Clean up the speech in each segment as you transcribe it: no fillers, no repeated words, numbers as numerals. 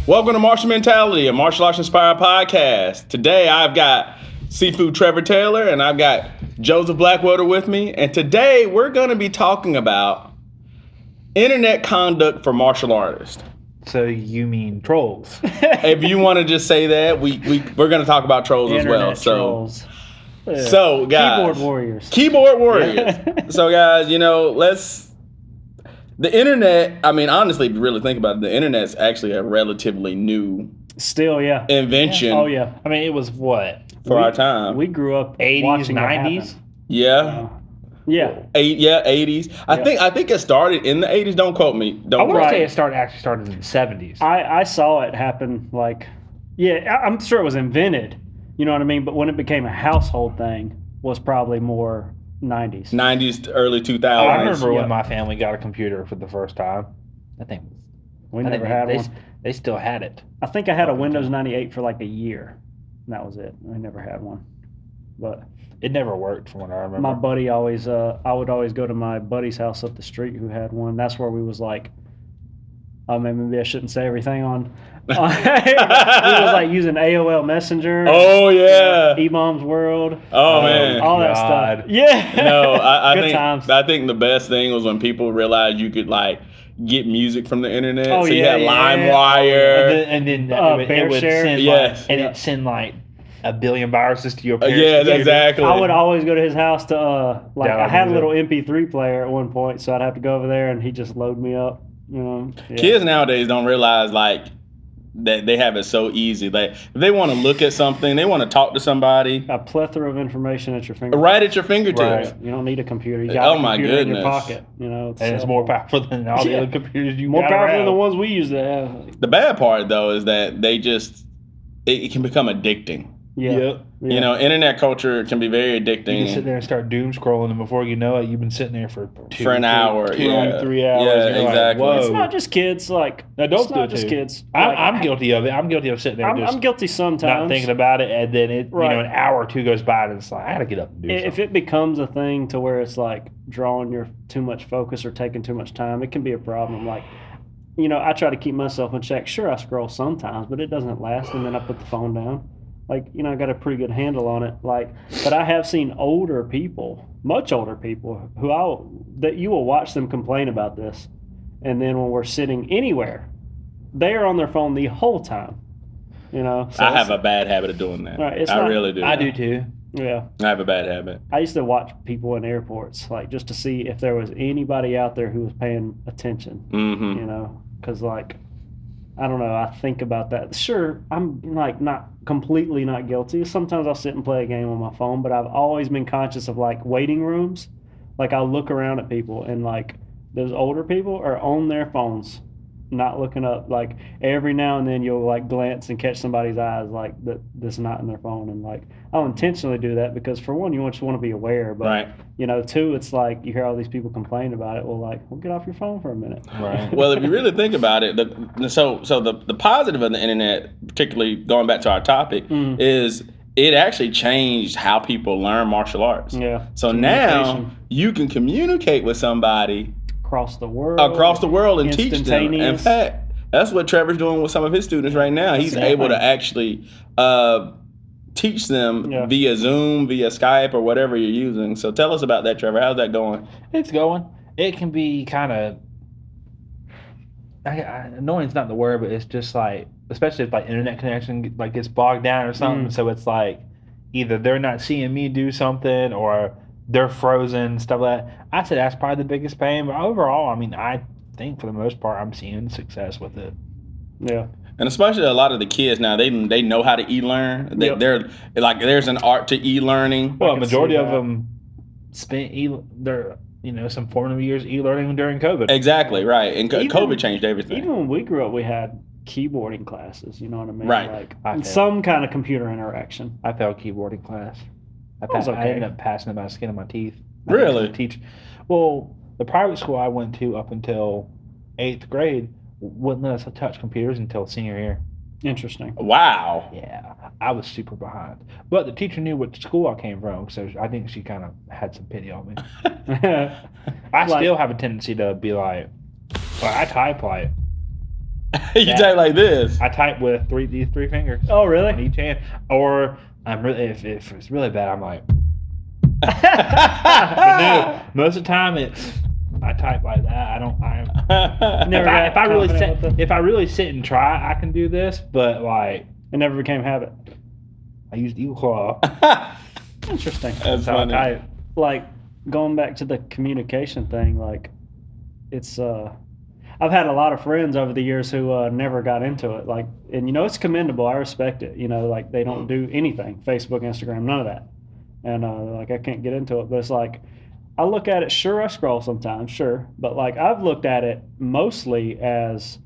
Welcome to Martial Mentality, a martial arts inspired podcast. Today I've got Seafood Trevor Taylor and I've got Joseph Blackwater with me. And today we're going to be talking about internet conduct for martial artists. So you mean trolls? If you want to just say that, we're going to talk about trolls as well. Trolls. So guys, Keyboard warriors. So guys, the internet, I mean, honestly, if you really think about it, the internet's actually a relatively new invention. Yeah. Oh, yeah. I mean, it was what? For our time. We grew up 80s, watching 90s? Yeah. Yeah. 80s. I think it started in the 80s. Don't quote me. I want to say it started in the 70s. I saw it happen I'm sure it was invented, you know what I mean? But when it became a household thing was probably more 90s. 90s to early 2000s. I remember when my family got a computer for the first time. We never had one. They still had it. I think I had a Windows 98 for like a year. And that was it. I never had one. But it never worked from what I remember. my buddy always, I would always go to my buddy's house up the street who had one. That's where we was like, maybe I shouldn't say everything on. We was like using AOL Messenger. Oh yeah. E-Mom's World. Oh man. All that stuff. Yeah. No, I I think the best thing was when people realized you could like get music from the internet. Oh, so you yeah, had yeah. LimeWire. And then Bear it would Share. send Yes. it'd send like a billion viruses to your parents. Yes, exactly. I would always go to his house to I had a music. little MP3 player at one point, so I'd have to go over there and he'd just load me up. Yeah. Kids nowadays don't realize like that they have it so easy. Like if they want to look at something, they want to talk to somebody. A plethora of information at your fingertips. Right at your fingertips. Right. You don't need a computer. You got a computer in your pocket. It's more powerful than all the other computers you more got powerful around. than the ones we used to have. The bad part though is that it can become addicting. Yeah. Yep. Yeah. Internet culture can be very addicting. You can sit there and start doom scrolling, and before you know it, you've been sitting there for an hour, 3 hours. Yeah, and you're exactly. Like, whoa. It's not just kids. Like Adults it's not do just too. kids. I'm guilty of it. I'm guilty of sitting there I'm guilty sometimes. not thinking about it, and then Right. an hour or two goes by, and it's like I gotta get up and do something. If it becomes a thing to where it's like drawing your too much focus or taking too much time, it can be a problem. Like, I try to keep myself in check. Sure, I scroll sometimes, but it doesn't last, and then I put the phone down. Like, I got a pretty good handle on it. But I have seen older people, much older people, that you will watch them complain about this. And then when we're sitting anywhere, they are on their phone the whole time. So I have a bad habit of doing that. Right, I really do. I do too. Yeah. I have a bad habit. I used to watch people in airports, just to see if there was anybody out there who was paying attention. Mm-hmm. Because I don't know. I think about that. Sure, I'm not completely not guilty. Sometimes I'll sit and play a game on my phone, but I've always been conscious of waiting rooms. I'll look around at people and those older people are on their phones, not looking up. Every now and then you'll glance and catch somebody's eyes that's not in their phone, and I'll intentionally do that because for one, you just want to be aware, but right. Two, it's you hear all these people complain about it. Well, get off your phone for a minute. Right. Well, if you really think about it, the positive of the internet, particularly going back to our topic, is it actually changed how people learn martial arts. Yeah. So now you can communicate with somebody across the world and teach them. In fact, that's what Trevor's doing with some of his students right now. He's able to actually teach them via Zoom, via Skype, or whatever you're using. So tell us about that, Trevor. How's that going? It's going. It can be kind of annoying's not the word, but it's just especially if internet connection gets bogged down or something. So it's either they're not seeing me do something or they're frozen, stuff like that. I said that's probably the biggest pain, but overall, I think for the most part, I'm seeing success with it. Yeah. And especially a lot of the kids now, they know how to e-learn. They're there's an art to e-learning. Well, a majority of them spent their some formative years e-learning during COVID. Exactly, right. And COVID changed everything. Even when we grew up, we had keyboarding classes. You know what I mean? Right. Some kind of computer interaction. I failed keyboarding class. I ended up passing it by the skin of my teeth. Really? Well, the private school I went to up until 8th grade wouldn't let us touch computers until senior year. Interesting. Wow. Yeah, I was super behind. But the teacher knew what school I came from, so I think she kind of had some pity on me. I still have a tendency to be I type You type like this. I type with these three fingers. Oh, really? On each hand. Or I'm really if it's really bad, I'm like. But no, most of the time I type like that. I don't. If I really sit and try, I can do this. But like, it never became habit. I used Eagle Claw. Interesting. That's funny. I like going back to the communication thing. Like, it's I've had a lot of friends over the years who never got into it. Like, and it's commendable. I respect it. Like they don't do anything. Facebook, Instagram, none of that. And like I can't get into it, but it's like I look at it. Sure, I scroll sometimes, sure, but like I've looked at it mostly as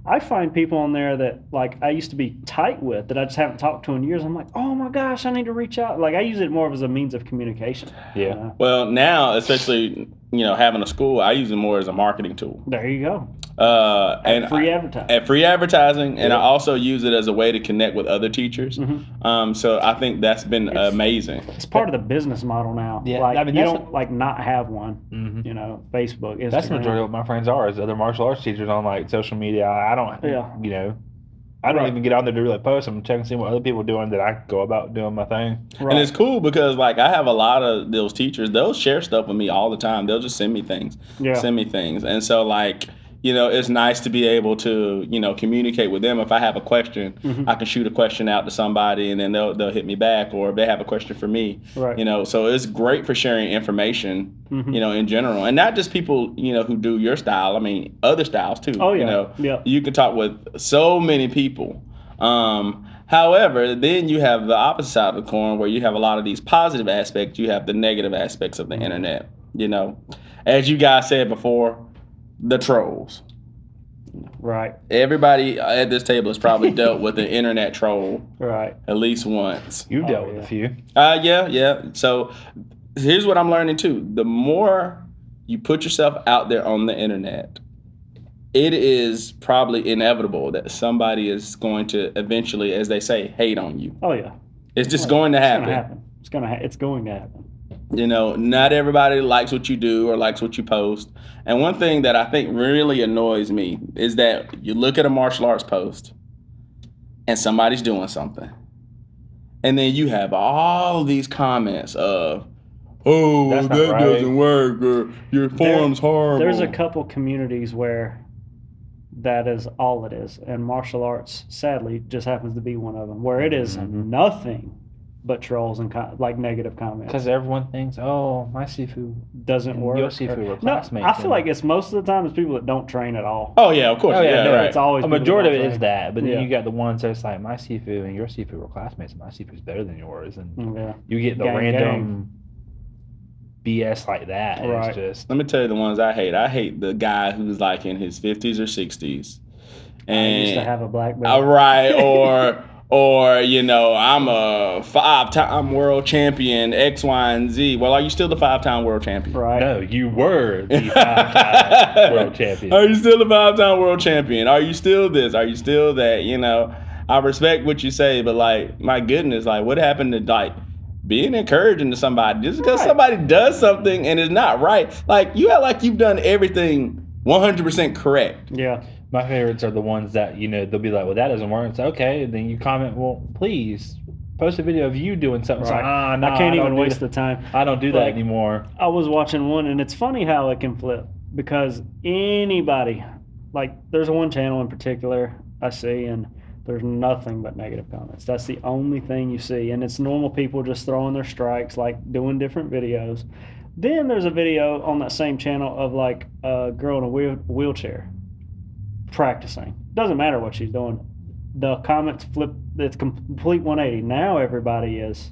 I find people on there that like I used to be tight with that I just haven't talked to in years. I'm like, oh my gosh, I need to reach out. Like I use it more as a means of communication. Yeah. Well, now especially having a school, I use it more as a marketing tool. There you go. And free advertising. At free advertising, and I also use it as a way to connect with other teachers. Mm-hmm. So I think that's been amazing. It's part of the business model now. Yeah, like I mean, you don't like not have one. Mm-hmm. Facebook, Instagram. That's the majority of what my friends are is other martial arts teachers on like social media. I don't. Yeah. I don't even get on there to really post. I'm checking, seeing what other people are doing that I go about doing my thing. Right. And it's cool because like I have a lot of those teachers. They'll share stuff with me all the time. They'll just send me things. And so like. It's nice to be able to, communicate with them. If I have a question, I can shoot a question out to somebody and then they'll hit me back, or if they have a question for me, right. So it's great for sharing information, in general, and not just people, who do your style. I mean, other styles too. Oh, yeah. You can talk with so many people. However, then you have the opposite side of the coin where you have a lot of these positive aspects. You have the negative aspects of the internet, as you guys said before. The trolls. Right. Everybody at this table has probably dealt with an internet troll. Right. At least once. You dealt with a few. Yeah. So here's what I'm learning too. The more you put yourself out there on the internet, it is probably inevitable that somebody is going to eventually, as they say, hate on you. Oh yeah. It's just going to happen. It's going to happen. Not everybody likes what you do or likes what you post. And one thing that I think really annoys me is that you look at a martial arts post and somebody's doing something. And then you have all these comments of, that doesn't work, or your form's horrible. There's a couple communities where that is all it is. And martial arts, sadly, just happens to be one of them, where it is nothing but trolls and like negative comments. Because everyone thinks, oh, my Sifu doesn't work. Your Sifu were classmates. I feel like it's most of the time it's people that don't train at all. Oh yeah, of course. Oh, yeah, right. It's always a majority of it is that, but then Yeah. you got the ones that's like my Sifu and your Sifu were classmates, and my Sifu's better than yours, and you get the random BS like that. And Right. It's just Let me tell you the ones I hate. I hate the guy who's like in his 50s or 60s. And I used to have a black belt. right, or I'm a 5-time world champion, X, Y, and Z. Well, are you still the 5-time world champion? Right. no, you were the 5-time world champion. Are you still the 5-time world champion? Are you still this? Are you still that? I respect what you say, but like, my goodness, like, what happened to like being encouraging to somebody just because somebody does something and it's not right? Like, you act like you've done everything 100% correct. Yeah. My favorites are the ones that, they'll be like, well, that doesn't work. It's okay. And then you comment, well, please post a video of you doing something. Right. It's like, no, I can't even waste the time. I don't do that anymore. I was watching one, and it's funny how it can flip because anybody, like, there's one channel in particular I see, and there's nothing but negative comments. That's the only thing you see, and it's normal people just throwing their strikes, like doing different videos. Then there's a video on that same channel of like a girl in a wheelchair practicing. Doesn't matter what she's doing. The comments flip. It's complete 180. Now everybody is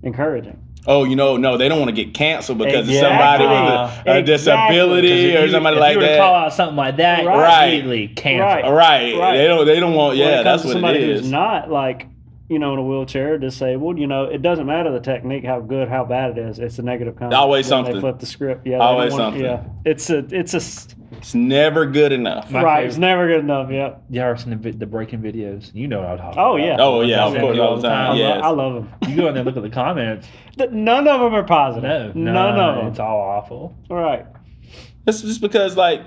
encouraging. Oh, no, they don't want to get canceled because Exactly. of somebody with a disability or somebody like if you were that. to call out something like that, Right. immediately cancel. Right. They don't want. When Yeah, it comes that's to what somebody it who's is. not like in a wheelchair, disabled, it doesn't matter the technique, how good, how bad it is. It's a negative comment. Always When something. They flip the script. Yeah. Always something. Yeah. It's It's never good enough. It's never good enough. Yep. You ever seen the breaking videos? You know what I'm talking Oh, about. yeah. Oh yeah, of course, all the time. Yes. I love them. You go in there and look at the comments. None of them are positive. No, None of them. It's all awful. Right. It's just because like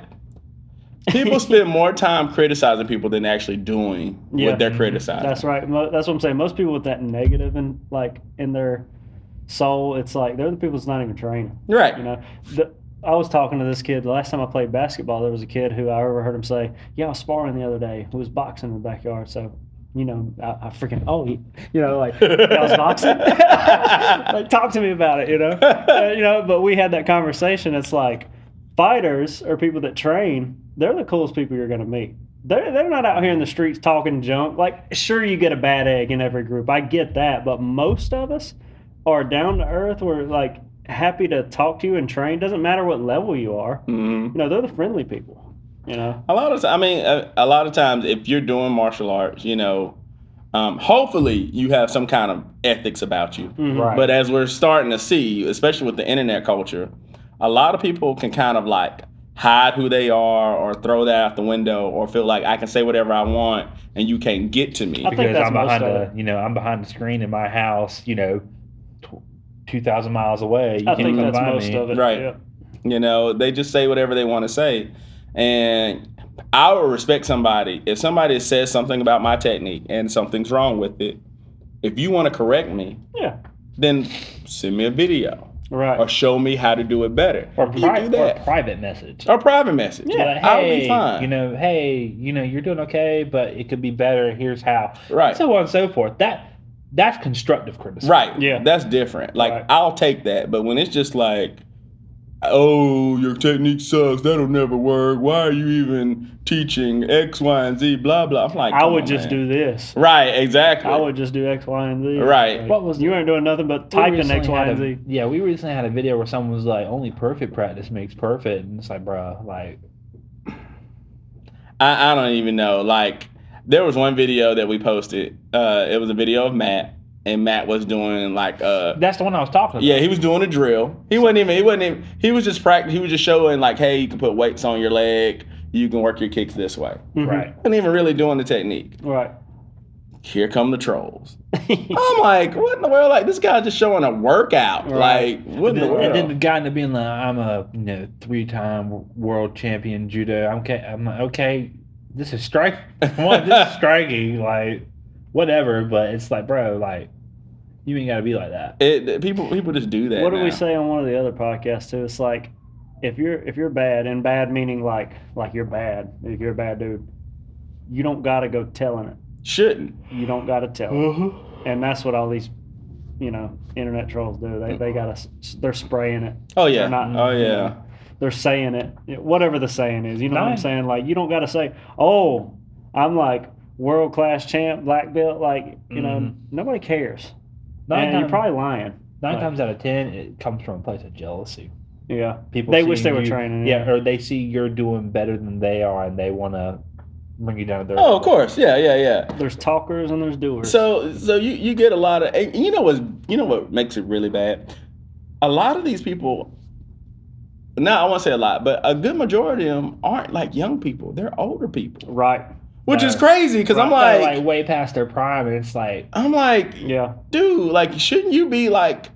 People spend more time criticizing people than actually doing Yeah. what they're criticizing. That's right. That's what I'm saying. Most people with that negative in their soul, it's like they're the people that's not even training. Right. You know, I was talking to this kid the last time I played basketball. There was a kid who I overheard him say, "Yeah, I was sparring the other day. Who was boxing in the backyard." So, you know, I freaking like I was boxing. Like, talk to me about it. You know, but we had that conversation. It's like fighters or people that train. They're the coolest people you're going to meet. They're not out here in the streets talking junk. Like, sure, you get a bad egg in every group. I get that, but most of us are down to earth. We're like happy to talk to you and train. Doesn't matter what level you are. Mm-hmm. You know, they're the friendly people. You know, a lot of times, if you're doing martial arts, you know, hopefully you have some kind of ethics about you. Mm-hmm. Right. But as we're starting to see, especially with the internet culture, a lot of people can kind of like hide who they are or throw that out the window or feel like I can say whatever I want and you can't get to me. I think Because that's I'm most behind of it. I'm behind the screen in my house, 2,000 miles away. You I can't think come that's by most me. of it. Right. Yeah. You know, they just say whatever they want to say. And I would respect somebody. If somebody says something about my technique and something's wrong with it, if you want to correct me, Yeah. then send me a video Right. or show me how to do it better. Or, You do that. or private message. Or private message. Yeah. Like, I would hey, be fine. you're doing okay, but it could be better. Here's how. Right. So on and so forth. That's constructive criticism. Right. Yeah. That's different. Like, Right. I'll take that. But when it's just like, oh, your technique sucks, that'll never work, why are you even teaching X, Y, and Z, blah, blah. I'm like, I come would on, just man. do this. Right, exactly. I would just do X, Y, and Z. Right. Like, What was you ain't doing nothing but We typing recently X, Y, had and a- Z. Yeah, we recently had a video where someone was like, only perfect practice makes perfect. And it's like, bro, like, I don't even know. Like, there was one video that we posted. It was a video of Matt, and Matt was doing like that's the one I was talking about. yeah, he was doing a drill. He was just practicing. He was just showing like, hey, you can put weights on your leg. You can work your kicks this way. Mhm. Right. Wasn't even really doing the technique. Right. Here come the trolls. I'm like, what in the world? Like, this guy's just showing a workout. Right. Like, what in the world? And then the guy ended up being like, I'm a 3-time world champion judo. I'm like, okay, this is striking. This is striking. Like, whatever. But it's like, bro, like, you ain't got to be like that. People just do that. What did we now. say on one of the other podcasts too? It's like if you're bad, and bad meaning like you're bad. If you're a bad dude, you don't gotta go telling it. Shouldn't. You don't gotta tell it. And that's what all these, internet trolls do. They're spraying it. Oh yeah. They're not, Oh you yeah. know, they're saying it. Whatever the saying is, you know what I'm Nice. saying? Like you don't gotta say, oh, I'm like world class champ, black belt. Like nobody cares. And you're probably lying. Nine Like, times out of 10, it comes from a place of jealousy. Yeah. People They wish seeing they were you- training. Yeah, or they see you're doing better than they are, and they want to bring you down to their Oh, of course. Yeah. There's talkers and there's doers. So you get a lot of, and you know what makes it really bad? A lot of these people, now I won't say a lot, but a good majority of them aren't like young people. They're older people, Right. which is Right. crazy because I'm They're, like, way past their prime, and it's like, Yeah. dude, like, shouldn't you be like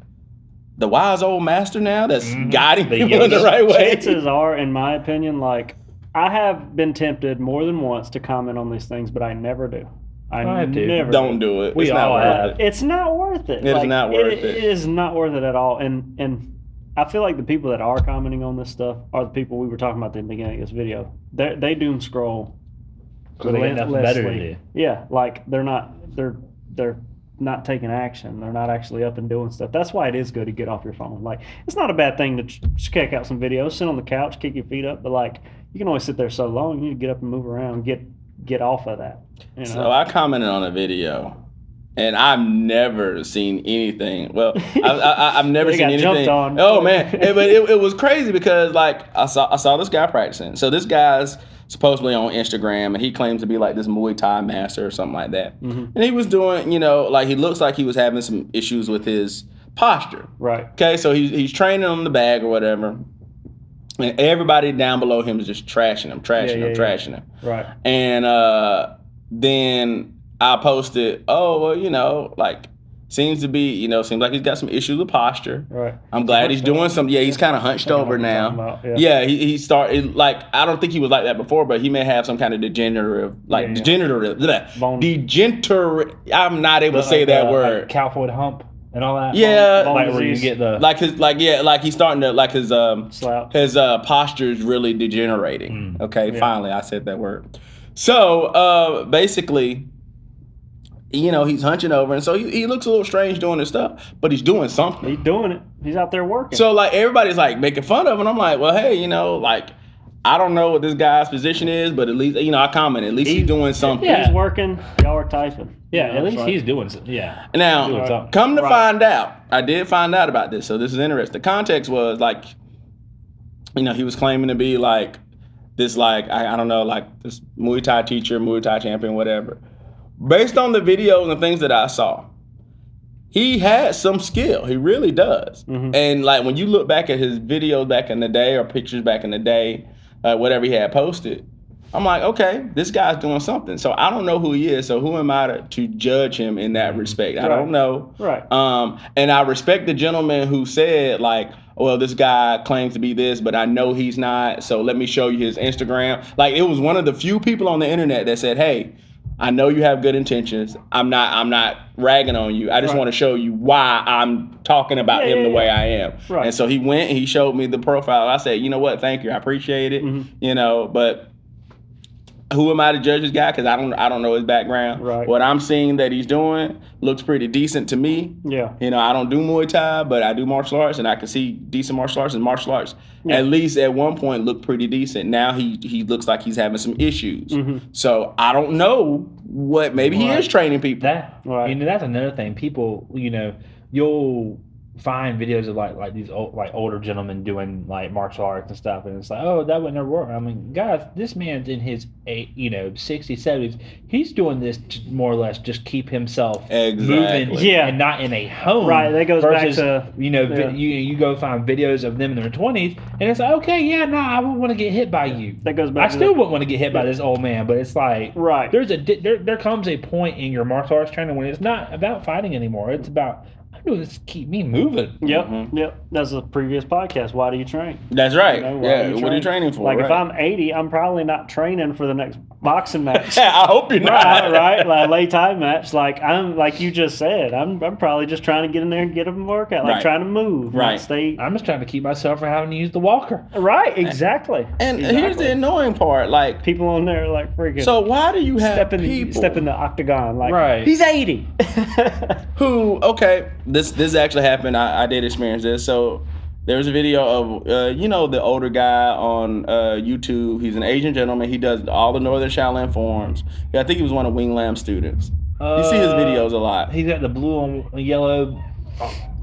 the wise old master now that's Mhm. guiding The people in the youngest. right way? Chances are, in my opinion, like I have been tempted more than once to comment on these things, but I never do. I do. never Don't do it. We It's not all worth have. it. It's not worth it. It is not worth it. It is not worth it at all. And I feel like the people that are commenting on this stuff are the people we were talking about at the beginning of this video. They doom scroll so they got nothing better to relentlessly. do. Yeah, like they're not taking action. They're not actually up and doing stuff. That's why it is good to get off your phone. Like it's not a bad thing to check out some videos, sit on the couch, kick your feet up, but like you can only sit there so long. You need to get up and move around, get off of that. You know? So I commented on a video, and I've never seen anything. Well, I've never They seen got anything. jumped on. Oh man, but it was crazy because like I saw this guy practicing. So this guy's supposedly on Instagram, and he claims to be like this Muay Thai master or something like that. Mhm. And he was doing, like he looks like he was having some issues with his posture. Right. Okay, so he's training on the bag or whatever. And everybody down below him is just trashing him. Yeah. Right. And then I posted, oh, well, like seems to be, seems like he's got some issues with posture. Right. I'm glad he's doing some. Yeah, he's kind of hunched over now. Yeah, he started like I don't think he was like that before, but he may have some kind of degenerative. I'm not able to say that word. Like Cowfoot hump and all that. Yeah, like where you get the he's starting to his slouch. His posture is really degenerating. Okay, finally I said that word. So basically, he's hunching over, and so he looks a little strange doing this stuff, but he's doing something. He's doing it. He's out there working. So like everybody's like making fun of him. I'm like, well, hey, I don't know what this guy's position is, but at least I comment. At least he's doing something. He's working. Y'all are typing. Yeah, at least he's doing something. Yeah. Now, come to find out, I did find out about this. So this is interesting. The context was like, he was claiming to be like this, like I don't know, like this Muay Thai teacher, Muay Thai champion, whatever. Based on the videos and things that I saw, he has some skill. He really does. Mm-hmm. And like when you look back at his videos back in the day or pictures back in the day, whatever he had posted, I'm like, okay, this guy's doing something. So I don't know who he is. So who am I to judge him in that respect? I don't know. Right. And I respect the gentleman who said like, well, this guy claims to be this, but I know he's not. So let me show you his Instagram. Like it was one of the few people on the internet that said, hey, I know you have good intentions. I'm not ragging on you. I just want to show you why I'm talking about him the way I am. Right. And so he went and he showed me the profile. I said, you know what? Thank you. I appreciate it. Mm-hmm. But who am I to judge this guy? Because I don't know his background. Right. What I'm seeing that he's doing looks pretty decent to me. Yeah. I don't do Muay Thai, but I do martial arts, and I can see decent martial arts, and martial arts at least at one point looked pretty decent. Now he looks like he's having some issues. Mm-hmm. So I don't know what. Maybe he is training people. That's another thing. People, you'll find videos of like these older gentlemen doing like martial arts and stuff, and it's like, oh, that would never work. I mean, guys, this man's in his 60s, 70s. He's doing this to more or less just keep himself moving, and not in a home. Right. That goes back to you go find videos of them in their 20s, and it's like, okay, I wouldn't want to get hit by you. That goes back. I still wouldn't want to get hit by this old man, but it's like, right. There comes a point in your martial arts training when it's not about fighting anymore. It's about do this to keep me moving. Yep, yep. That's a previous podcast. Why do you train? That's right. What are you training for? Like if I'm 80, I'm probably not training for the next boxing match. I hope you're not. Right? Like Lay Thai match. Like I'm like you just said. I'm probably just trying to get in there and get a workout. Like trying to move. Right. I'm just trying to keep myself from having to use the walker. Right. Exactly. And here's the annoying part. Like people on there like freaking. So why do you have step in the octagon? Like he's 80. Who? Okay. This actually happened. I did experience this. So there was a video of the older guy on YouTube. He's an Asian gentleman. He does all the Northern Shaolin forms. I think he was one of Wing Lam students. You see his videos a lot. He's got the blue and yellow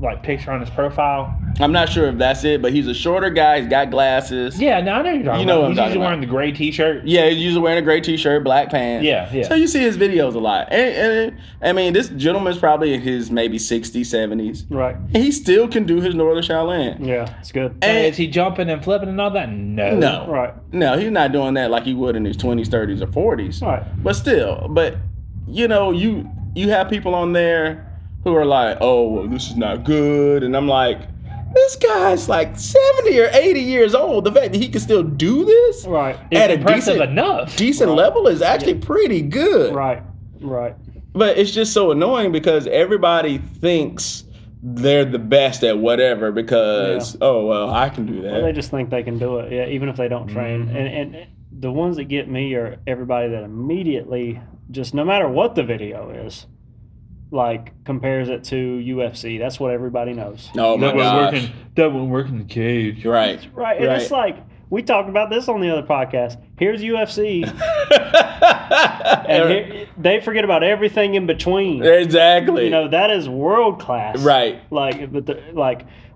like picture on his profile. I'm not sure if that's it, but he's a shorter guy. He's got glasses. Yeah, no, I know you're talking about. He's usually wearing the gray t-shirt. Yeah, he's usually wearing a gray t-shirt, black pants. Yeah. So you see his videos a lot. And I mean, this gentleman's probably in his maybe 60s, 70s. Right. And he still can do his Northern Shaolin. Yeah, it's good. And is he jumping and flipping and all that? No. Right. No, he's not doing that like he would in his 20s, 30s, or 40s. Right. But still, you have people on there who are like, oh, well, this is not good. And I'm like, this guy's like 70 or 80 years old. The fact that he can still do this at a decent level is actually pretty good. Right. But it's just so annoying because everybody thinks they're the best at whatever because, oh, well, I can do that. Well, they just think they can do it, even if they don't train. Mm-hmm. And the ones that get me are everybody that immediately, just no matter what the video is, like compares it to UFC. That's what everybody knows. Oh my gosh. That won't work in the cage. Right. And it's like, we talked about this on the other podcast. Here's UFC. And they forget about everything in between. Exactly. That is world class. Right. Like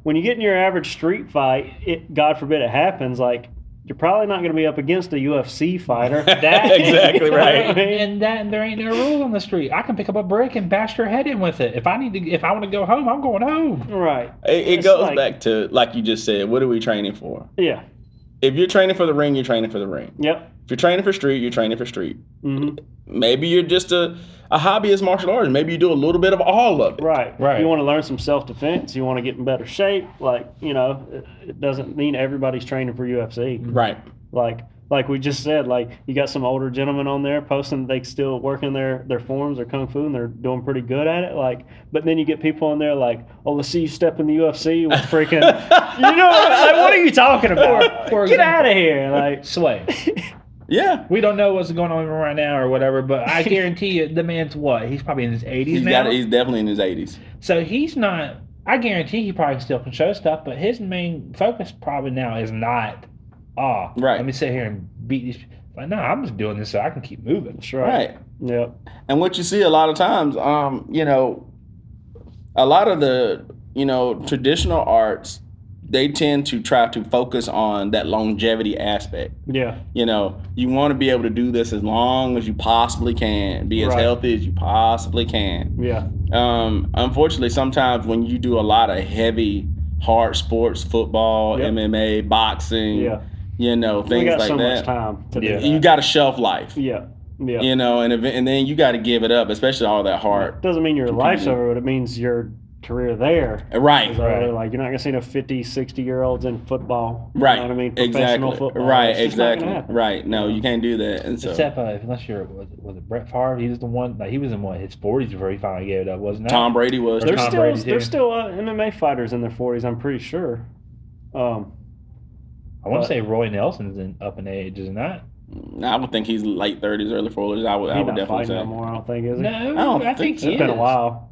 when you get in your average street fight, God forbid it happens, like, you're probably not going to be up against a UFC fighter. Exactly right. And there ain't no rules on the street. I can pick up a brick and bash your head in with it. If I want to go home, I'm going home. Right. It goes back to, like you just said, what are we training for? Yeah. If you're training for the ring, you're training for the ring. Yep. If you're training for street, you're training for street. Mm-hmm. Maybe you're just a hobbyist martial artist. Maybe you do a little bit of all of it. Right. Right. You want to learn some self-defense. You want to get in better shape. Like, it doesn't mean everybody's training for UFC. Right. Like we just said, like you got some older gentlemen on there posting they still working their forms or kung fu and they're doing pretty good at it. Like, but then you get people on there like, oh, let's see you step in the UFC with freaking, like, what are you talking about? For Get example, out of here! Like, Sway. Yeah. We don't know what's going on right now or whatever, but I guarantee you, the man's what? He's probably in his 80s now. He's definitely in his 80s. So he's not. I guarantee he probably still can show stuff, but his main focus probably now is not. Right. Let me sit here and beat these. Like, no, I'm just doing this so I can keep moving. that's right. Yep. And what you see a lot of times, a lot of the, traditional arts, they tend to try to focus on that longevity aspect. Yeah. You want to be able to do this as long as you possibly can, be as Right. healthy as you possibly can. Yeah. Unfortunately, sometimes when you do a lot of heavy, hard sports, football, Yep. MMA, boxing, Yeah. things We got like so that, much time to do Yeah. that. you got a shelf life. Yeah. Yeah. And then you got to give it up, especially all that hard. Doesn't mean your Competing. life's over, but it means your career there. Right. Is over. Like, you're not going to see no 50, 60-year-olds in football. Right. You know what I mean? Professional Exactly. football. Right. It's just not Exactly. gonna happen. Right. No, you can't do that. And so, Except unless you're was it Brett Favre? He was the one. Like he was in his 40s before he finally gave it up, wasn't it? Tom Brady was. There's There's Tom Brady, still, too. there's still MMA fighters in their 40s, I'm pretty sure. I want to say Roy Nelson's up in age, isn't that? I would think he's late 30s, early 40s. I would He's not definitely fighting say. no more, I don't think, is he? No, don't I think think so. he It's been a is. while.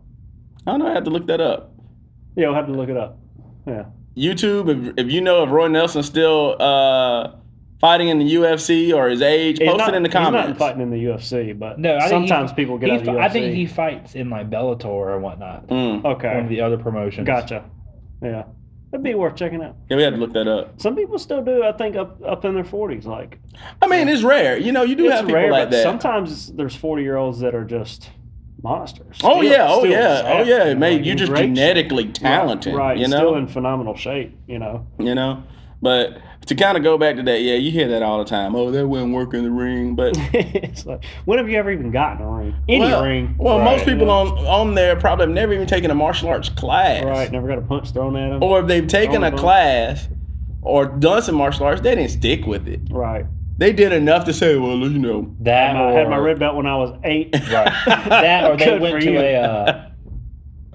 I don't know. I have to look that up. Yeah, we'll have to look it up. Yeah. YouTube, if you know if Roy Nelson's still fighting in the UFC or his age, post it in the comments. He's not fighting in the UFC, but No, I think sometimes people get out of the UFC. I think he fights in like Bellator or whatnot. Mm. One Okay. of the other promotions. Gotcha. Yeah. That'd be worth checking out. Yeah, we had to look that up. Some people still do, I think, up in their 40s. Like, I mean, it's rare. You do it's have people rare, like but that. sometimes there's 40-year-olds that are just monsters. Oh Still- yeah, still zapped, man. like, You're in just great genetically shape. talented. Right. You Still know. in phenomenal shape. But to kind of go back to that, yeah, you hear that all the time. Oh, that wouldn't work in the ring, but It's like, when have you ever even gotten a ring? Any ring? Well, Right, most people yeah. on there probably have never even taken a martial arts class. Right. Never got a punch thrown at them. Or if they've taken Oh, a no. class or done some martial arts, they didn't stick with it. Right. They did enough to say, well, That I had my or- red belt when I was 8. Right. That or they Good went for to you.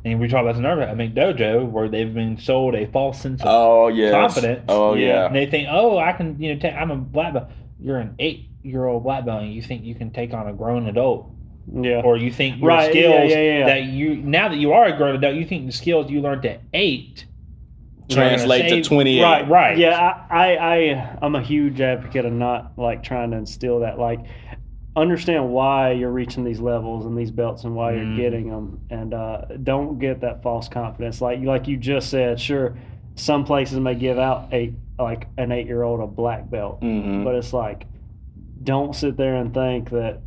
and we talked about this another dojo where they've been sold a false sense of oh yes, confidence. oh yeah, and they think, oh, I can, I'm a black belt. You're an 8-year-old black belt, and you think you can take on a grown adult, Yeah. or you think your Right, skills yeah. that now that you are a grown adult, you think the skills you learned at 8 translate to save- 28. Right. Yeah, I'm a huge advocate of not like trying to instill that. Like, understand why you're reaching these levels and these belts and why you're getting them, and don't get that false confidence. Like you just said, sure, some places may give out an 8-year-old a black belt, Mhm. but it's like, don't sit there and think that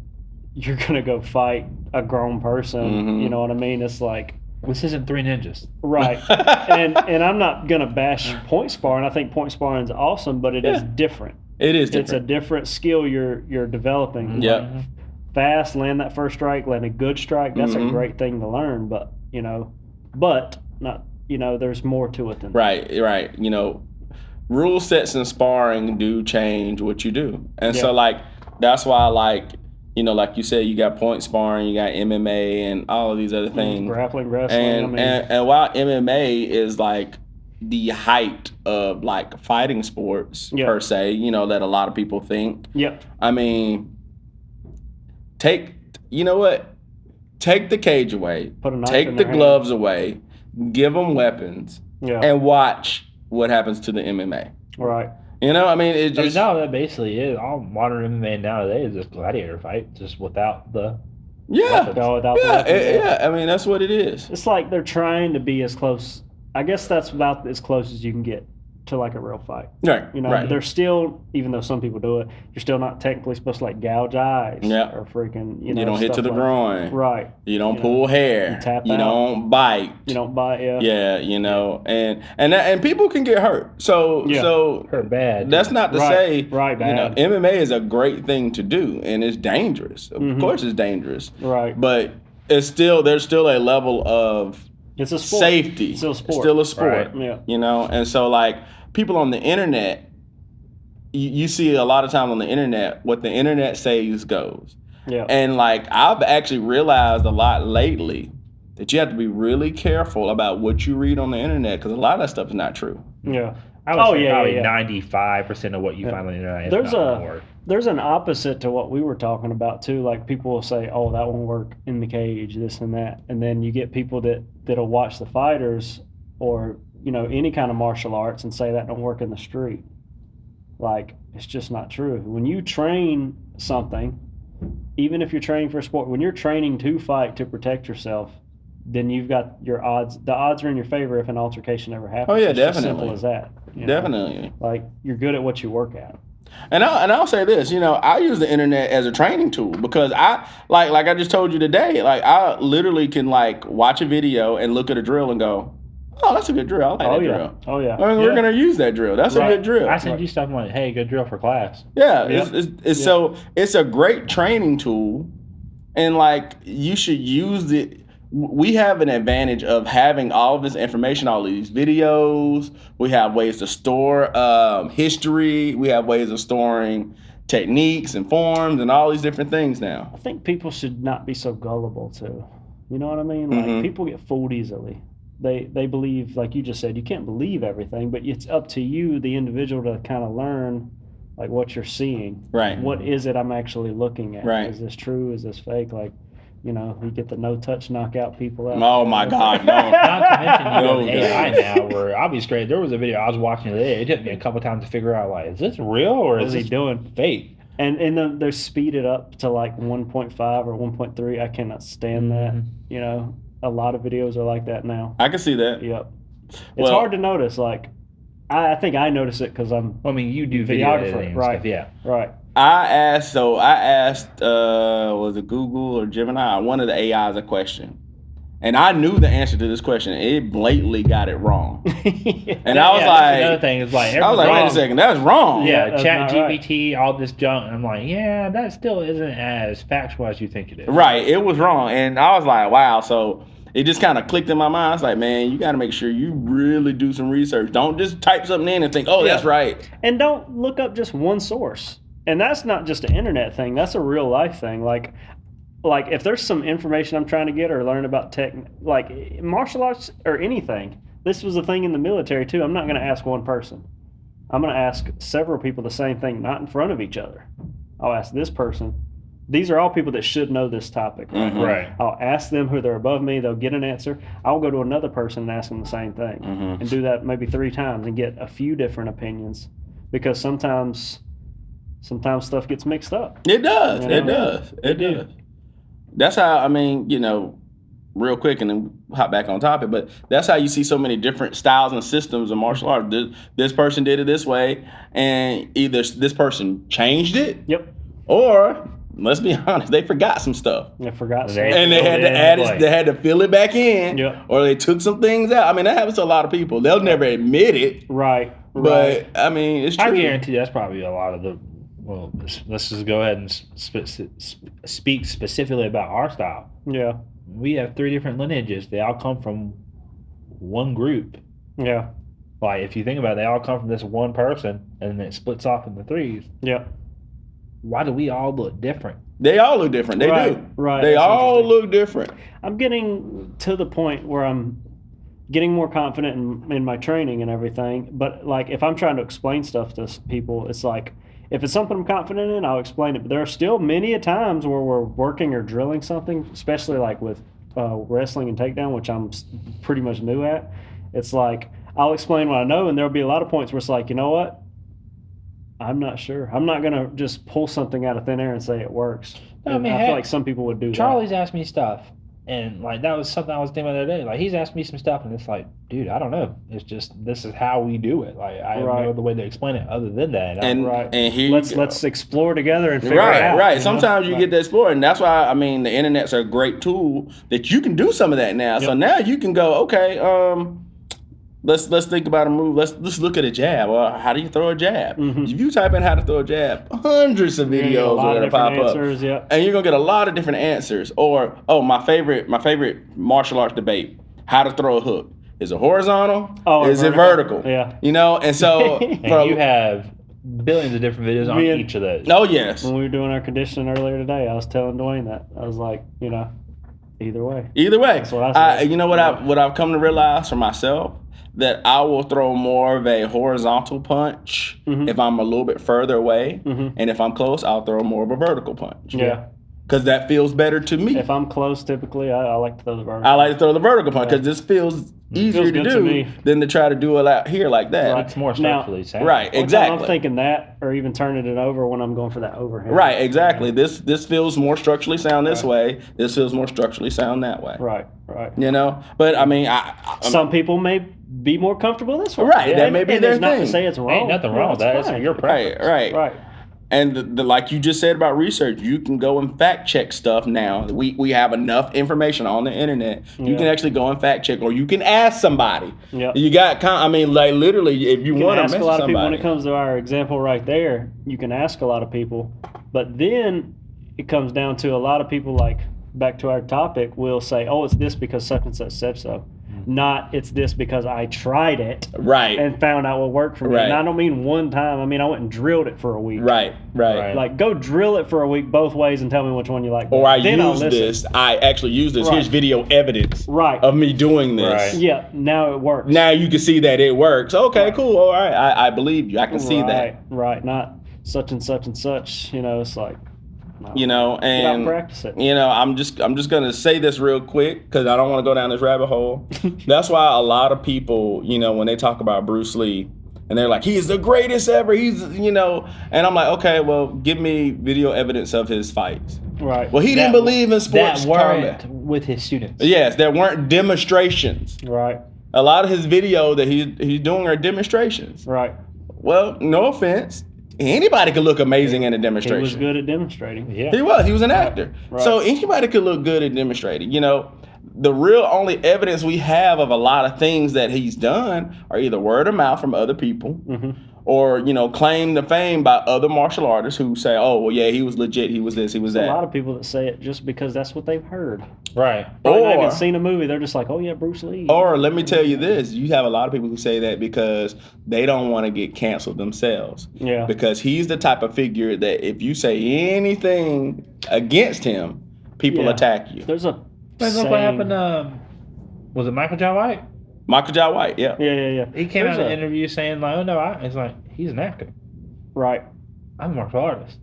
you're gonna go fight a grown person. Mhm. You know what I mean? It's like, This isn't Three Ninjas. right. and I'm not gonna bash point sparring. I think point sparring is awesome, but it is Yeah. different. It is It's a different. different skill you're developing. Yeah. Like, fast, land that first strike, land a good strike. That's Mhm. a great thing to learn. But not. There's more to it than that. Right. Rule sets in sparring do change what you do, and so that's why like you said, you got point sparring, you got MMA, and all of these other things. Grappling, wrestling. And, and while MMA is like the height of like fighting sports Yeah. per se, that a lot of people think. Yep. I mean, take the cage away, Put a knife take in the their gloves away, give them weapons, Yeah. and watch what happens to the MMA. Right. I mean, it I mean, just no, that basically is all modern MMA nowadays is gladiator fight, just without the yeah, Go without yeah, weapons, yeah. I mean, that's what it is. It's like they're trying to be as close. I guess that's about as close as you can get to like a real fight. Right. You know, right. they're still, even though some people do it, you're still not technically supposed to like gouge eyes Yeah. or freaking, you know, You don't hit to stuff the like, groin. right. You don't You pull know, hair. you tap You out. don't bite. You don't bite, yeah. Yeah, you know, and people can get hurt. So Yeah. so Hurt bad. that's not to Right, say right, you know, bad. MMA is a great thing to do, and it's dangerous. Of Mhm. course, it's dangerous. Right. But there's still a level of It's a sport. safety. It's still a sport. It's still a sport. Right. Yeah. You know, and so like people on the internet, you see a lot of time on the internet what the internet says goes. Yeah. And like I've actually realized a lot lately that you have to be really careful about what you read on the internet because a lot of that stuff is not true. Yeah. I would say yeah, probably yeah. 95% of what you Yeah. find on the internet is There's not more. There's an opposite to what we were talking about too. Like people will say, "Oh, that won't work in the cage," this and that, and then you get people that'll watch the fighters or you know any kind of martial arts and say that don't work in the street. Like it's just not true. When you train something, even if you're training for a sport, when you're training to fight to protect yourself, then you've got your odds. The odds are in your favor if an altercation ever happens. Oh, yeah, It's just definitely. simple as that. You know? Definitely. Like you're good at what you work at. And I'll say this, you know, I use the internet as a training tool because I like I just told you today, like I literally can like watch a video and look at a drill and go, oh, that's a good drill. I like that drill. Oh yeah. I mean, we're gonna use that drill. That's a Right. good drill. I send you stuff I'm like, hey, good drill for class. Yeah, Yeah. it's so it's a great training tool, and like you should use it. We have an advantage of having all of this information, all of these videos. We have ways to store history. We have ways of storing techniques and forms and all these different things now. I think people should not be so gullible too. You know what I mean? Like Mhm. people get fooled easily. They believe, like you just said, you can't believe everything, but it's up to you, the individual, to kind of learn like what you're seeing. Right. What is it I'm actually looking at? Right. Is this true? Is this fake? Like, you know, you get the no touch knockout people out. Oh my God, no. Not to mention you No, have AI now where I'll be straight. There was a video I was watching today. It took me a couple times to figure out like, is this real or What is is he this doing? fake? And they're speeded up to like 1.5 or 1.3. I cannot stand that. Mhm. You know, a lot of videos are like that now. I can see that. Yep. It's Well- hard to notice. Like, I think I notice it because I'm I mean, you do video Videographer, editing and right. stuff, yeah. right. I asked, was it Google or Gemini, one of the AIs a question. And I knew the answer to this question. It blatantly got it wrong. And I was Yeah, that's like, another thing is like, I was like, wait a everyone's second, that's wrong. Yeah, yeah, that's Chat not right. GPT, all this junk. And I'm like, yeah, that still isn't as factual as you think it is. Right, it was wrong. And I was like, wow. So it just kind of clicked in my mind. I was like, man, you got to make sure you really do some research. Don't just type something in and think, oh, that's Yeah. right. And don't look up just one source. And that's not just an internet thing. That's a real life thing. Like if there's some information I'm trying to get or learn about tech, like martial arts or anything. This was a thing in the military too. I'm not going to ask one person. I'm going to ask several people the same thing, not in front of each other. I'll ask this person. These are all people that should know this topic. Right? Mhm. Right. I'll ask them who they're above me. They'll get an answer. I'll go to another person and ask them the same thing, Mhm. and do that maybe 3 times and get a few different opinions, because sometimes stuff gets mixed up. It does. You It know? does. It do. does. That's how, I mean, you know, real quick and then hop back on topic, but that's how you see so many different styles and systems of martial arts. This person did it this way, and either this person changed it, Yep. or let's be honest, they forgot some stuff. I forgot. They- something. And they had to Filled in add the it, blank. they had to fill it back in, Yep. or they took some things out. I mean, that happens to a lot of people. They'll never admit it, Right. but Right. I mean, it's true. I guarantee that's probably a lot of the. Well, let's just go ahead and speak specifically about our style. Yeah. We have 3 different lineages. They all come from one group. Yeah. Like if you think about it, they all come from this one person, and it splits off into 3s. Yeah. Why do we all look different? They all look different. They Right, do. right. They That's all interesting. look different. I'm getting to the point where I'm getting more confident in my training and everything. But like, if I'm trying to explain stuff to people, it's like, if it's something I'm confident in, I'll explain it. But there are still many a times where we're working or drilling something, especially like with wrestling and takedown, which I'm pretty much new at. It's like, I'll explain what I know, and there'll be a lot of points where it's like, you know what? I'm not sure. I'm not going to just pull something out of thin air and say it works. I And mean, I heck, feel like some people would do Charlie's asked me stuff. And like that was something I was thinking about the other day. Like he's asked me some stuff, and it's like, dude, I don't know. It's just this is how we do it. Like I have Right. no other way to explain it other than that. And Right. and here you go. Let's explore together and figure it Right, out. right. you know? Sometimes you Like, get to explore, and that's why I mean the internet's a great tool that you can do some of that now. So Yep. now you can go, okay, let's think about a move. Let's look at a jab. Well, how do you throw a jab? Mhm. If you type in how to throw a jab, hundreds of you're gonna get a videos lot are of gonna different pop up. answers. Yep. And you're gonna get a lot of different answers. Or my favorite martial arts debate: how to throw a hook. Is it horizontal? Oh, is it vertical? Yeah. You know, and so And you have billions of different videos on Me and- each of those. oh yes, When we were doing our conditioning earlier today, I was telling Dwayne that I was like, either way. either way. That's what I said. You know what I've come to realize for myself, that I will throw more of a horizontal punch Mhm. if I'm a little bit further away, Mhm. and if I'm close, I'll throw more of a vertical punch. Yeah. Because that feels better to me. If I'm close, typically, I like to throw the vertical. I like to throw the vertical punch Yeah. because this feels easier Feels to good to do me. than to try to do it out here like that. Right. It's more Now- structurally sound. Right, One time exactly. I'm thinking that, or even turning it over when I'm going for that overhand. Right, exactly. This feels more structurally sound this Right. way. This feels more structurally sound that way. Right. You know, but I mean, Some people may be more comfortable this way. Right, that may be and their it's not thing. to say it's wrong. Ain't nothing wrong with that. It's fine. your right, preference. right. Right. And like you just said about research, you can go and fact check stuff now. We have enough information on the internet. You Yeah. can actually go and fact check, or you can ask somebody. Yep. You got, I mean, like literally, if you You can want to ask message a lot of people when somebody. it comes to our example right there. You can ask a lot of people, but then it comes down to a lot of people, like back to our topic, will say, "Oh, it's this because such and such said so." Not it's this because I tried it Right, and found out what worked for me. Right. And I don't mean one time. I mean I went and drilled it for a week. right. Right. Like go drill it for a week both ways and tell me which one you like. Or better. I Then I'll use listen. this. I actually use this. Right. Here's video evidence Right. of me doing this. Right. Yeah. Now it works. Now you can see that it works. Okay, Right. cool. All right, I believe you. I can see that. Right. Not such and such and such. It's like. No. You know, Get out and and practice it. I'm just gonna say this real quick because I don't want to go down this rabbit hole. That's why a lot of people, when they talk about Bruce Lee, and they're like, he's the greatest ever. He's, and I'm like, okay, well, give me video evidence of his fights. Right. Well, he didn't believe in sports that weren't combat. with his students. Yes, there weren't demonstrations. Right. A lot of his video that he's doing are demonstrations. Right. Well, no offense, anybody could look amazing in a He demonstration. was good at demonstrating. Yeah. He was an actor. Right. So anybody could look good at demonstrating. The real only evidence we have of a lot of things that he's done are either word of mouth from other people Mhm. or, claim to fame by other martial artists who say, oh, well, yeah, he was legit. He was this, he was There's that. a lot of people that say it just because that's what they've heard. Right. Probably not Or- even seen a movie. They're just like, oh yeah, Bruce Lee. Or let me tell you this, you have a lot of people who say that because they don't want to get canceled themselves. Yeah. Because he's the type of figure that if you say anything against him, people Yeah. attack you. There's a. Look saying- what happened. Was it Michael Jai White? Michael Jai White, yeah. Yeah. He came There's out in an a- interview saying like, "Oh no, it's like he's an actor. Right. I'm a martial artist."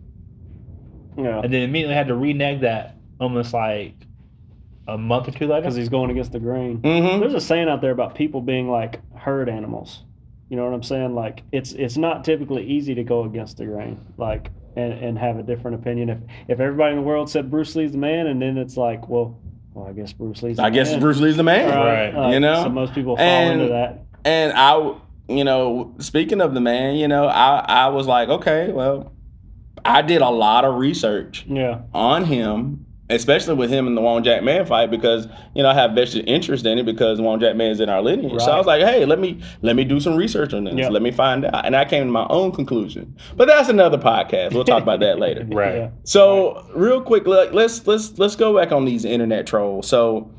Yeah. And then immediately had to renege that almost like a month or two later. Because he's going against the grain. Mm-hmm. There's a saying out there about people being like herd animals. You know what I'm saying? Like it's not typically easy to go against the grain, like and have a different opinion. If everybody in the world said Bruce Lee's the man, and then it's like, well, I guess Bruce Lee's the man. I guess Bruce Lee's the man. Right. So most people fall into that. And speaking of the man, I was like, okay, well, I did a lot of research Yeah. on him, especially with him in the Wong Jack Man fight because, I have vested interest in it because Wong Jack Man is in our lineage. So I Right. was like, hey, let me do some research on this. Yep. Let me find out. And I came to my own conclusion. But that's another podcast. We'll talk about that later. Right. Yeah. So real quick, let's go back on these internet trolls. So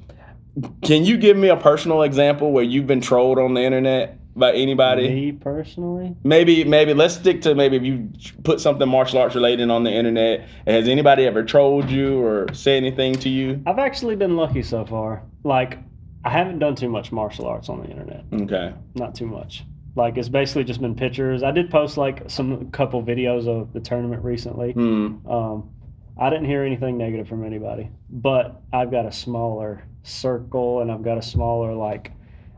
can you give me a personal example where you've been trolled on the internet by anybody? Me personally, Maybe let's stick to maybe if you put something martial arts related on the internet. Has anybody ever trolled you or said anything to you? I've actually been lucky so far. Like I haven't done too much martial arts on the internet. Okay. Not too much. Like it's basically just been pictures. I did post like some couple videos of the tournament recently. I didn't hear anything negative from anybody, but I've got a smaller circle and I've got a smaller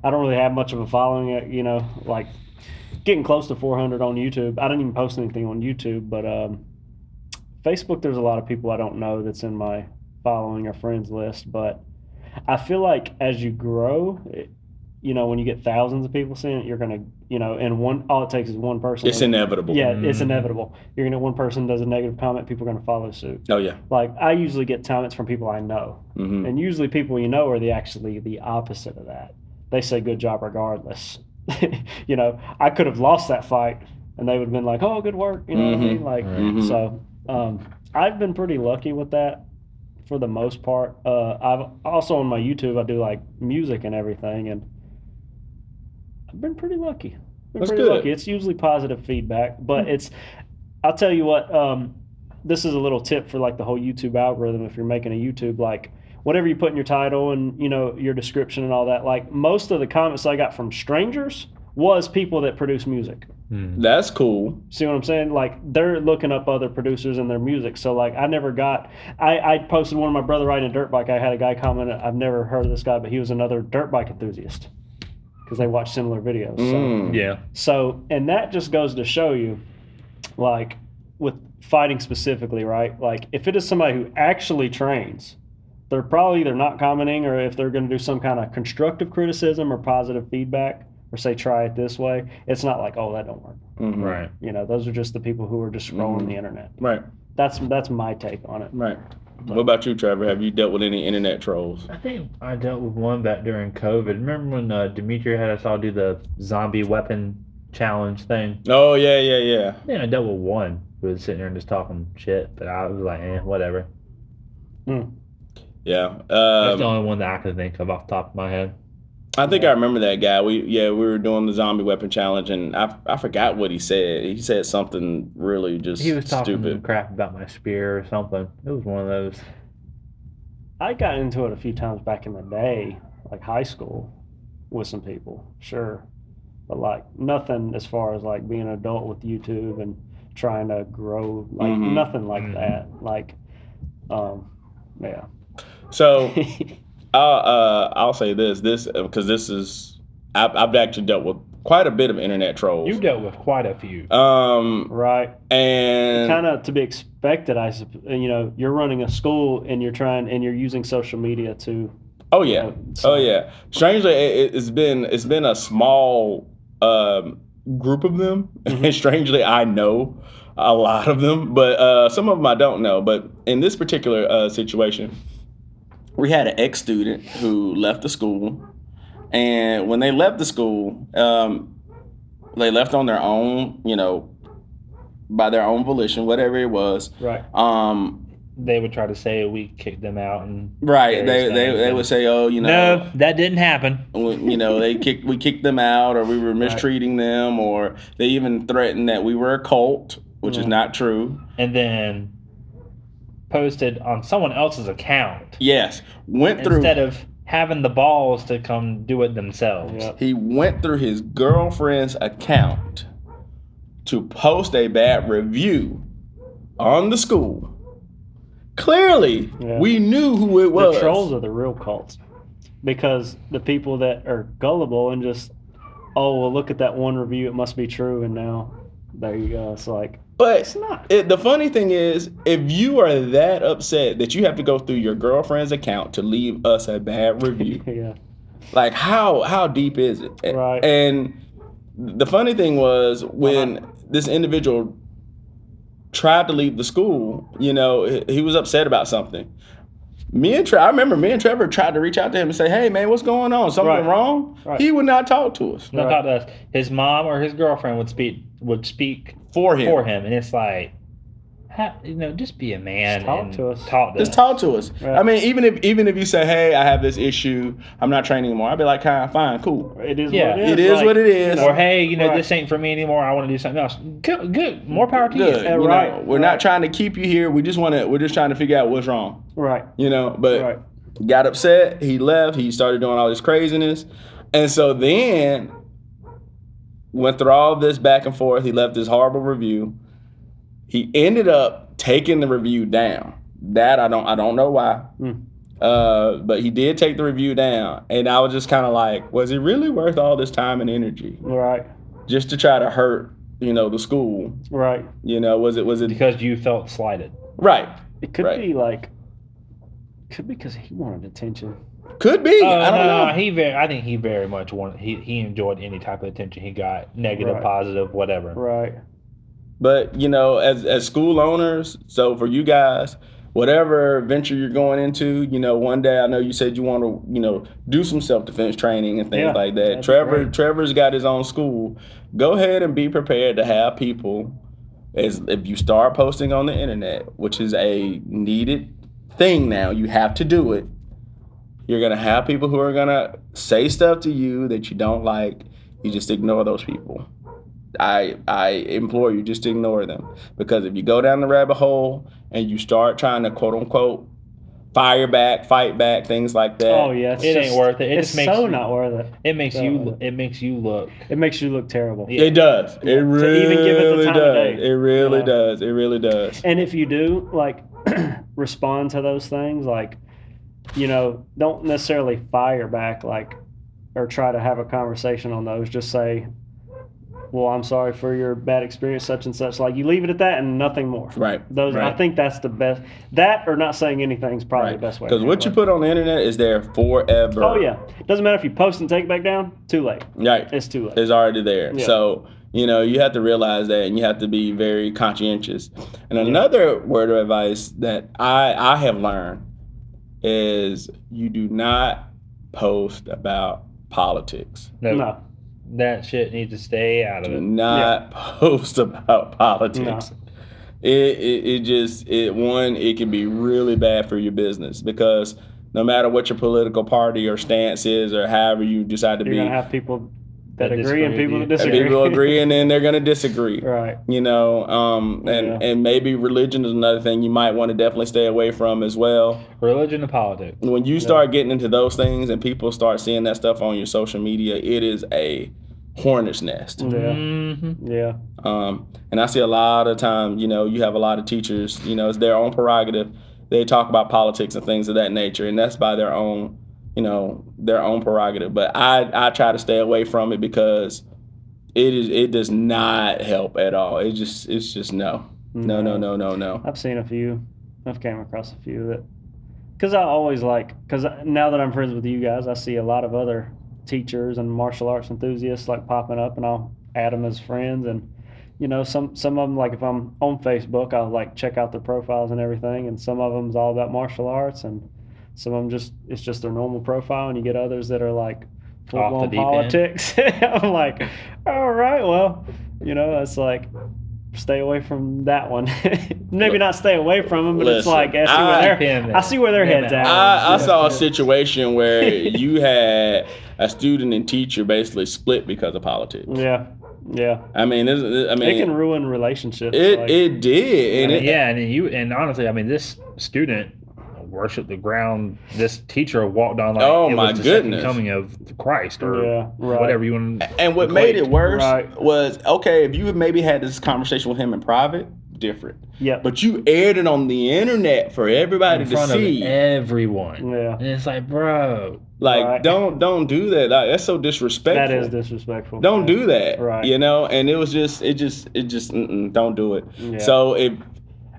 I don't really have much of a following. Like getting close to 400 on YouTube. I didn't even post anything on YouTube, but Facebook, there's a lot of people I don't know that's in my following or friends list, but I feel like as you grow, when you get thousands of people seeing it, you're gonna, and all it takes is one person. It's inevitable. Yeah, it's inevitable. You're gonna one person does a negative comment, people are gonna follow suit. Oh yeah. Like I usually get comments from people I know, Mm-hmm. and usually people are actually the opposite of that. They say good job regardless. I could have lost that fight, and they would have been like, "Oh, good work," what I mean? Like, so I've been pretty lucky with that for the most part. I've also on my YouTube I do like music and everything, and I've been pretty lucky. That's good. It's usually positive feedback, but I'll tell you what. This is a little tip for like the whole YouTube algorithm. If you're making a YouTube, like whatever you put in your title and your description and all that, like most of the comments I got from strangers was people that produce music. That's cool. See what I'm saying? Like they're looking up other producers and their music. So like I never got. I posted one of my brother riding a dirt bike. I had a guy comment. I've never heard of this guy, but he was another dirt bike enthusiast because they watch similar videos. So, Yeah. So and that just goes to show you, like with fighting specifically, right? Like if it is somebody who actually trains, they're probably either not commenting, or if they're going to do some kind of constructive criticism or positive feedback, or say try it this way, it's not like, oh, that don't work. Mm-hmm. Right. Those are just the people who are just scrolling the internet. Right. That's my take on it. Right. What about you, Trevor? Have you dealt with any internet trolls? I think I dealt with one back during COVID. Remember when Dimitri had us all do the zombie weapon challenge thing? Oh yeah. Yeah, I dealt with one who was sitting there and just talking shit, but I was like, whatever. Yeah. That's the only one that I could think of off the top of my head. I think I remember that guy. We were doing the zombie weapon challenge, and I forgot what he said. He said something really just He was talking stupid. crap about my spear or something. It was one of those. I got into it a few times back in the day, like high school, with some people, sure. But like nothing as far as like being an adult with YouTube and trying to grow, like nothing like that. Like, yeah. So I'll say this because this is I've actually dealt with quite a bit of internet trolls. You dealt with quite a few. Right. And kind of to be expected, I suppose. You're running a school and you're using social media to. Oh yeah. Oh yeah. Strangely, it's been a small group of them, and strangely, I know a lot of them, but some of them I don't know. But in this particular situation, we had an ex-student who left the school, and when they left the school, they left on their own, by their own volition, whatever it was. Right. They would try to say we kicked them out and right. They would say, oh, no, that didn't happen. We kicked them out, or we were mistreating them, or they even threatened that we were a cult, which is not true. And then posted on someone else's account. Yes, instead of having the balls to come do it themselves. Yep. He went through his girlfriend's account to post a bad review on the school. Clearly, we knew who it was. The trolls are the real cults, because the people that are gullible and just, oh, well, look at that one review, it must be true, and now there you go. It's like, but it's not. The funny thing is, if you are that upset that you have to go through your girlfriend's account to leave us a bad review, Yeah. like how deep is it? Right. And the funny thing was when this individual tried to leave the school, he was upset about something. I remember me and Trevor tried to reach out to him and say, hey man, what's going on? Something wrong? Right. He would not talk to us. Not talk to us. His mom or his girlfriend would speak for him. And it's like, just be a man. Just talk to us. Just talk to us. Right. I mean, even if you say, hey, I have this issue, I'm not training anymore, I'd be like, fine, cool. It is what it is. It is what it is. Or hey, this ain't for me anymore, I want to do something else. Good. More power to you. Right. We're not trying to keep you here. We're just trying to figure out what's wrong. Right. But got upset, he left, he started doing all this craziness. And so then went through all this back and forth. He left this horrible review. He ended up taking the review down. That I don't know why. But he did take the review down, and I was just kind of like, was it really worth all this time and energy? Right. Just to try to hurt, the school. Right. Was it because you felt slighted? Right. It could be like, Could be because he wanted attention. Could be. Oh, I don't no, know. I think he very much wanted. He enjoyed any type of attention he got, negative, Right. positive, whatever. Right. But as school owners, so for you guys, whatever venture you're going into, one day I know you said you want to, do some self-defense training and things Yeah, like that. that'd be great. Trevor's got his own school. Go ahead and be prepared to have people, as if you start posting on the internet, which is a needed thing now, you have to do it. You're gonna have people who are gonna say stuff to you that you don't like. You just ignore those people. I implore you, just ignore them, because if you go down the rabbit hole and you start trying to quote unquote fire back, fight back, things like that. Oh yeah, It ain't worth it. It It's just makes so you- not worth it. It makes So you. worth It makes you look. It makes you look terrible. Yeah. It does. It To really even give it the time of does. day, It really you know? does. It really does. And if you do like respond to those things, like don't necessarily fire back, like, or try to have a conversation on those. Just say, well, I'm sorry for your bad experience, such and such. Like, you leave it at that and nothing more. Right. Those, I Right. think that's the best. That or not saying anything is probably the best way. to Because what handle you put on the internet is there forever. it. Oh yeah, doesn't matter if you post and take it back down. Too late. Right. It's too late. Is already there. Yeah. So, you have to realize that, and you have to be very conscientious. And another word of advice that I have learned is you do not post about politics. No. That shit needs to stay out of Do it. not post about politics. It can be really bad for your business, because no matter what your political party or stance is, or however you decide to You're be, gonna have people that That agree and disagree people with that you. disagree. people agree and then they're going to disagree. Right. And maybe religion is another thing you might want to definitely stay away from as well. Religion and politics. When you start getting into those things and people start seeing that stuff on your social media, it is a hornet's nest. Yeah. Mm-hmm. Yeah. And I see a lot of times, you have a lot of teachers, it's their own prerogative. They talk about politics and things of that nature, and that's by their own prerogative. But I try to stay away from it, because it does not help at all. It's just no. I've seen a few. I've came across a few that, because I always because now that I'm friends with you guys, I see a lot of other teachers and martial arts enthusiasts like popping up, and I'll add them as friends. And some of them, like if I'm on Facebook, I'll like check out their profiles and everything. And some of them's all about martial arts, and some of them it's just their normal profile. And you get others that are like full-blown deep end. politics. I'm like, all right, well, it's like, stay away from that one. Maybe not stay away from them, but it's Listen, like I see where their heads at. I saw a situation where you had a student and teacher basically split because of politics. Yeah. I mean, It can ruin relationships. It did, And honestly, I mean, this student worshiped the ground. This teacher walked on like Oh, it my was the goodness. second coming of Christ, or Yeah, right. whatever you want. And what made it worse Right. was, okay, if you had maybe had this conversation with him in private, different. Yep. But you aired it on the internet for everybody in to front see. of everyone. Yeah. And it's like, bro, Like, Right. don't do that. Like, that's so disrespectful. That is disrespectful. Don't do that. Right. And it just don't do it. Yeah. So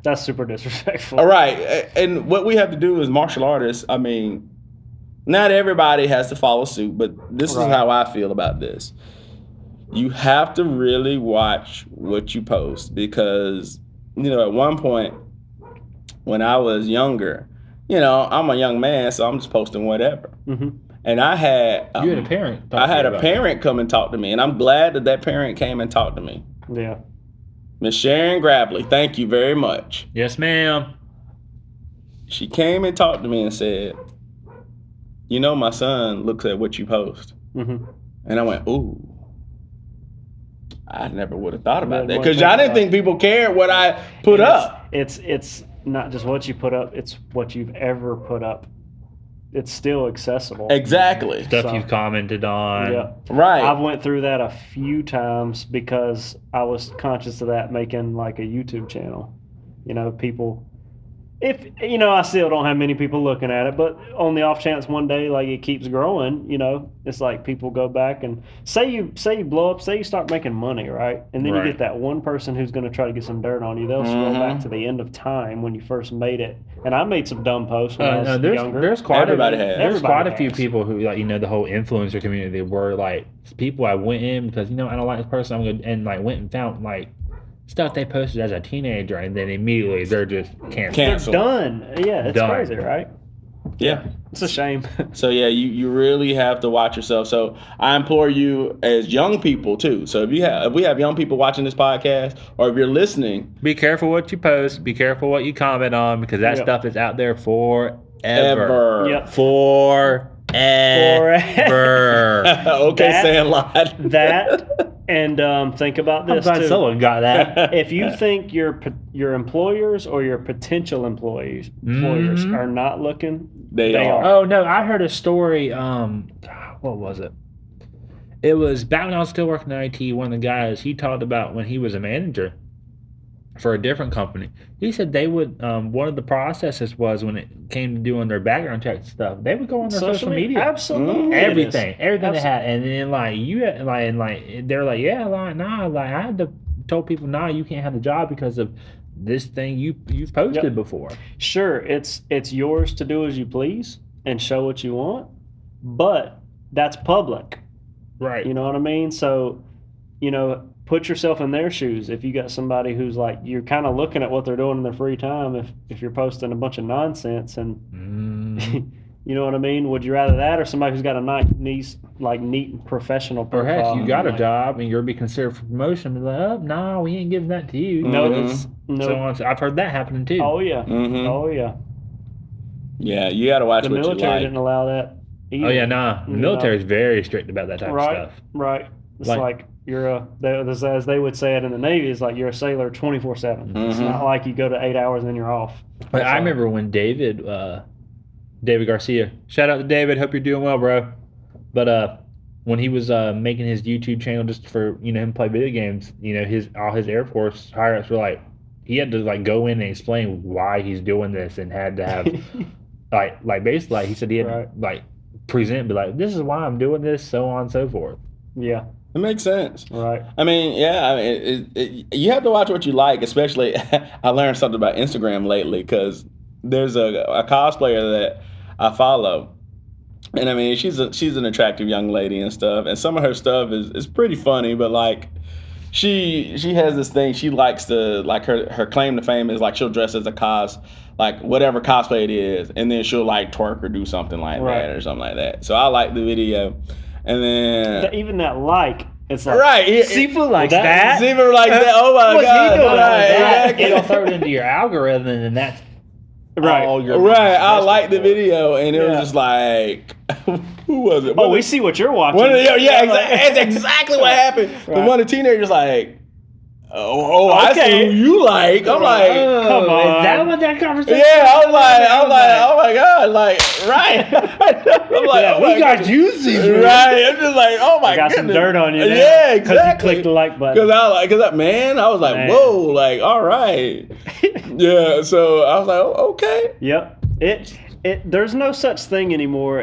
That's super disrespectful. all right. And what we have to do as martial artists, I mean, not everybody has to follow suit, but this Right. is how I feel about this. You have to really watch what you post, because, at one point when I was younger, I'm a young man, so I'm just posting whatever. Mm-hmm. And I had you had a parent. I had a parent come and talk to me, and I'm glad that parent came and talked to me. Yeah. Miss Sharon Grabley, thank you very much. Yes, ma'am. She came and talked to me and said, my son looks at what you post. Mm-hmm. And I went, ooh. I never would have thought about that, Didn't because wanna I think didn't think people cared what I put up. It's not just what you put up; it's what you've ever put up. It's still accessible. Exactly. Stuff So- you've commented on. Yeah. Right. I've went through that a few times because I was conscious of that, making like a YouTube channel. People, if I still don't have many people looking at it, but on the off chance one day like it keeps growing, it's like people go back and say you blow up, say you start making money, right? And then you Right. get that one person who's going to try to get some dirt on you. They'll scroll back to the end of time when you first made it. And I made some dumb posts when I was younger. There's quite Everybody a, has. there's Everybody quite a few has. people who the whole influencer community were like people I went in because I don't like this person. I'm gonna and like went and found like stuff they posted as a teenager, and then immediately they're just canceled. They're Cancel. done. Yeah, it's Done. crazy, right? Yeah. It's a shame. So yeah, you really have to watch yourself. So I implore you as young people too. So if we have young people watching this podcast, or if you're listening, Be careful what you post. Be careful what you comment on because that Yep. stuff is out there forever. ever. Yep. Forever. Okay, That- saying a lot. That and think about I'm this glad too. someone got that. If you think your employers or your potential employers Mhm. are not looking, They are. Oh no, I heard a story. What was it? It was back when I was still working in IT. One of the guys he talked about when he was a manager for a different company. He said they would. One of the processes was when it came to doing their background check stuff, they would go on their social media. absolutely, Everything they Absolutely. had, and then they're like, yeah, like nah, like I had to tell people, nah, you can't have the job because of this thing you've posted Yep. before. Sure, it's yours to do as you please and show what you want, but that's public. Right. You know what I mean? So, put yourself in their shoes. If you got somebody who's like, you're kind of looking at what they're doing in their free time, if you're posting a bunch of nonsense and Mm. you know what I mean? Would you rather that or somebody who's got a neat and professional Or profile? heck, you got a Like, job and you're be considered for promotion. Be like, oh no, we ain't giving that to you. No, Mhm. that's no. So on. So I've heard that happening too. Oh yeah. Mhm. Oh yeah. Yeah, you got to watch The what you military like. didn't allow that. Either. Oh yeah, nah. The You military know. is very strict about that type of Right. stuff. Right. It's Like- like you're as they would say it in the Navy, it's like you're a sailor 24/7. It's Mhm. not like you go to 8 hours and then you're off. But That's I all. remember when David Garcia, shout out to David, hope you're doing well, bro. But when he was making his YouTube channel just for him play video games, all his Air Force higher ups were like, he had to like go in and explain why he's doing this and had to have like basically like, he said he had Right. to like present, be like, this is why I'm doing this, so on and so forth. Yeah. It makes sense. Right. I mean, yeah. I mean, you have to watch what you like. Especially, I learned something about Instagram lately because there's a cosplayer that I follow, and I mean, she's an attractive young lady and stuff, and some of her stuff is pretty funny. But like, she has this thing. She likes to like her claim to fame is like she'll dress as like whatever cosplay it is, and then she'll like twerk or do something like Right. that or something like that. So I like the video, and then Even that it's like right. Sifu likes Well, that. Zimmer like that. Oh my What's god! he doing? Right, exactly. It'll throw it into your algorithm, and that's Right. all your Right, I business liked the for. video, and it Yeah. was just like, who was it? Oh, we see what you're watching. Yeah, that's exactly what happened. The Right. one of the teenagers like, I see Okay. who you like. I'm like, Oh, Come on. Is that what that conversation? yeah, I'm like, oh my god, like, right. I'm like, Yeah, oh we my got God. juicy. Right, I'm just like, oh my I got goodness. some dirt on you. Yeah, Because exactly. you clicked the like button. Man, I was like, Man. whoa, like, all right. Yeah, so I was like, oh, okay. Yep. There's no such thing anymore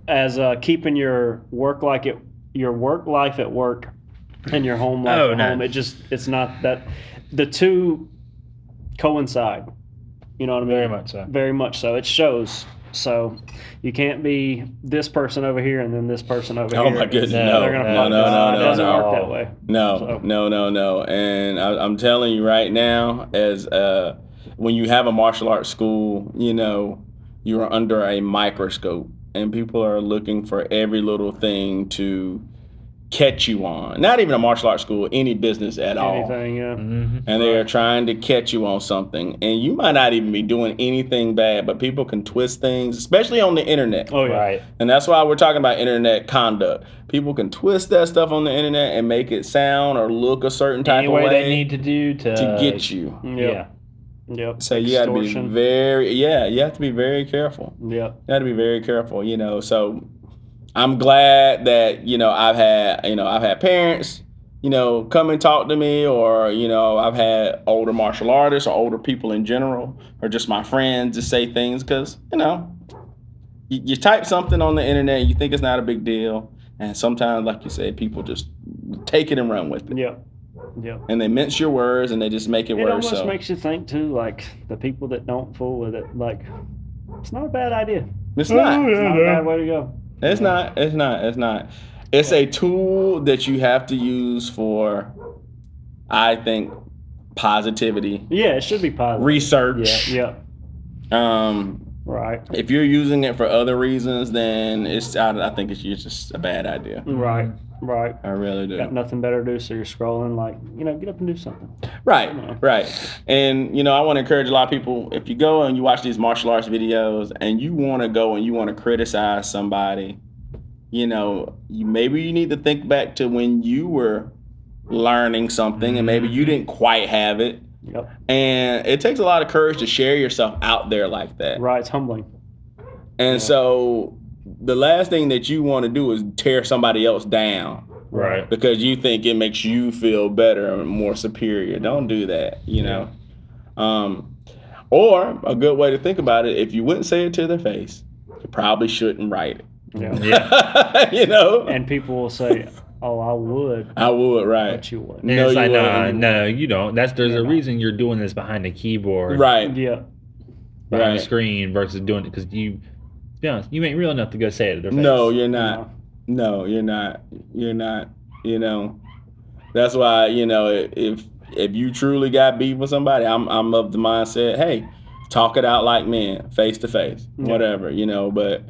as keeping your work life at work and your home life Oh, at no. home. It's not that the two coincide. You know what I mean? Very much so. Very much so. It shows. So you can't be this person over here and then this person over Oh here. my goodness, No, no, They're gonna no, fuck no, us. no, It no, doesn't no. work that way. No, So- no. And I'm telling you right now, as when you have a martial arts school, you are under a microscope, and people are looking for every little thing to catch you on. Not even a martial arts school, any business at all. Anything, yeah. Mm-hmm. And they are trying to catch you on something, and you might not even be doing anything bad, but people can twist things, especially on the internet. Oh yeah. Right. And that's why we're talking about internet conduct. People can twist that stuff on the internet and make it sound or look a certain type Any of way way they need to do to get you. Yep. Yeah. Yep. So you got to be Extortion. you have to be very careful. Yep. You got to be very careful, So I'm glad that I've had parents come and talk to me, or, I've had older martial artists or older people in general, or just my friends to say things because, you type something on the internet, you think it's not a big deal. And sometimes, like you said, people just take it and run with it. Yeah. Yeah. And they mince your words and they just make it worse. It almost makes you think too, like the people that don't fool with it, like it's not a bad idea. It's not. It's not a bad way to go. It's not. It's not. It's not. It's a tool that you have to use for, I think, positivity. Yeah, it should be positive. Research. Yeah. Right. If you're using it for other reasons, then I think it's just a bad idea. Right. I really do. Got nothing better to do, so you're scrolling. Like, get up and do something. Right. And I want to encourage a lot of people. If you go and you watch these martial arts videos, and you want to go and you want to criticize somebody, maybe you need to think back to when you were learning something, and maybe you didn't quite have it. Yep. And it takes a lot of courage to share yourself out there like that. Right. It's humbling. And so the last thing that you want to do is tear somebody else down. Right. Because you think it makes you feel better and more superior. Don't do that, know. Or a good way to think about it, if you wouldn't say it to their face, you probably shouldn't write it. Yeah. And people will say, "Oh, I would." Right. But you wouldn't. No, it's like, no, you don't. There's a reason you're doing this behind the keyboard. Right. Yeah. Behind the screen versus doing it because to be honest, you ain't real enough to go say it to their face. No, you're not. No, you're not. You're not. That's why, if you truly got beef with somebody, I'm of the mindset, hey, talk it out like men, face to face, whatever, but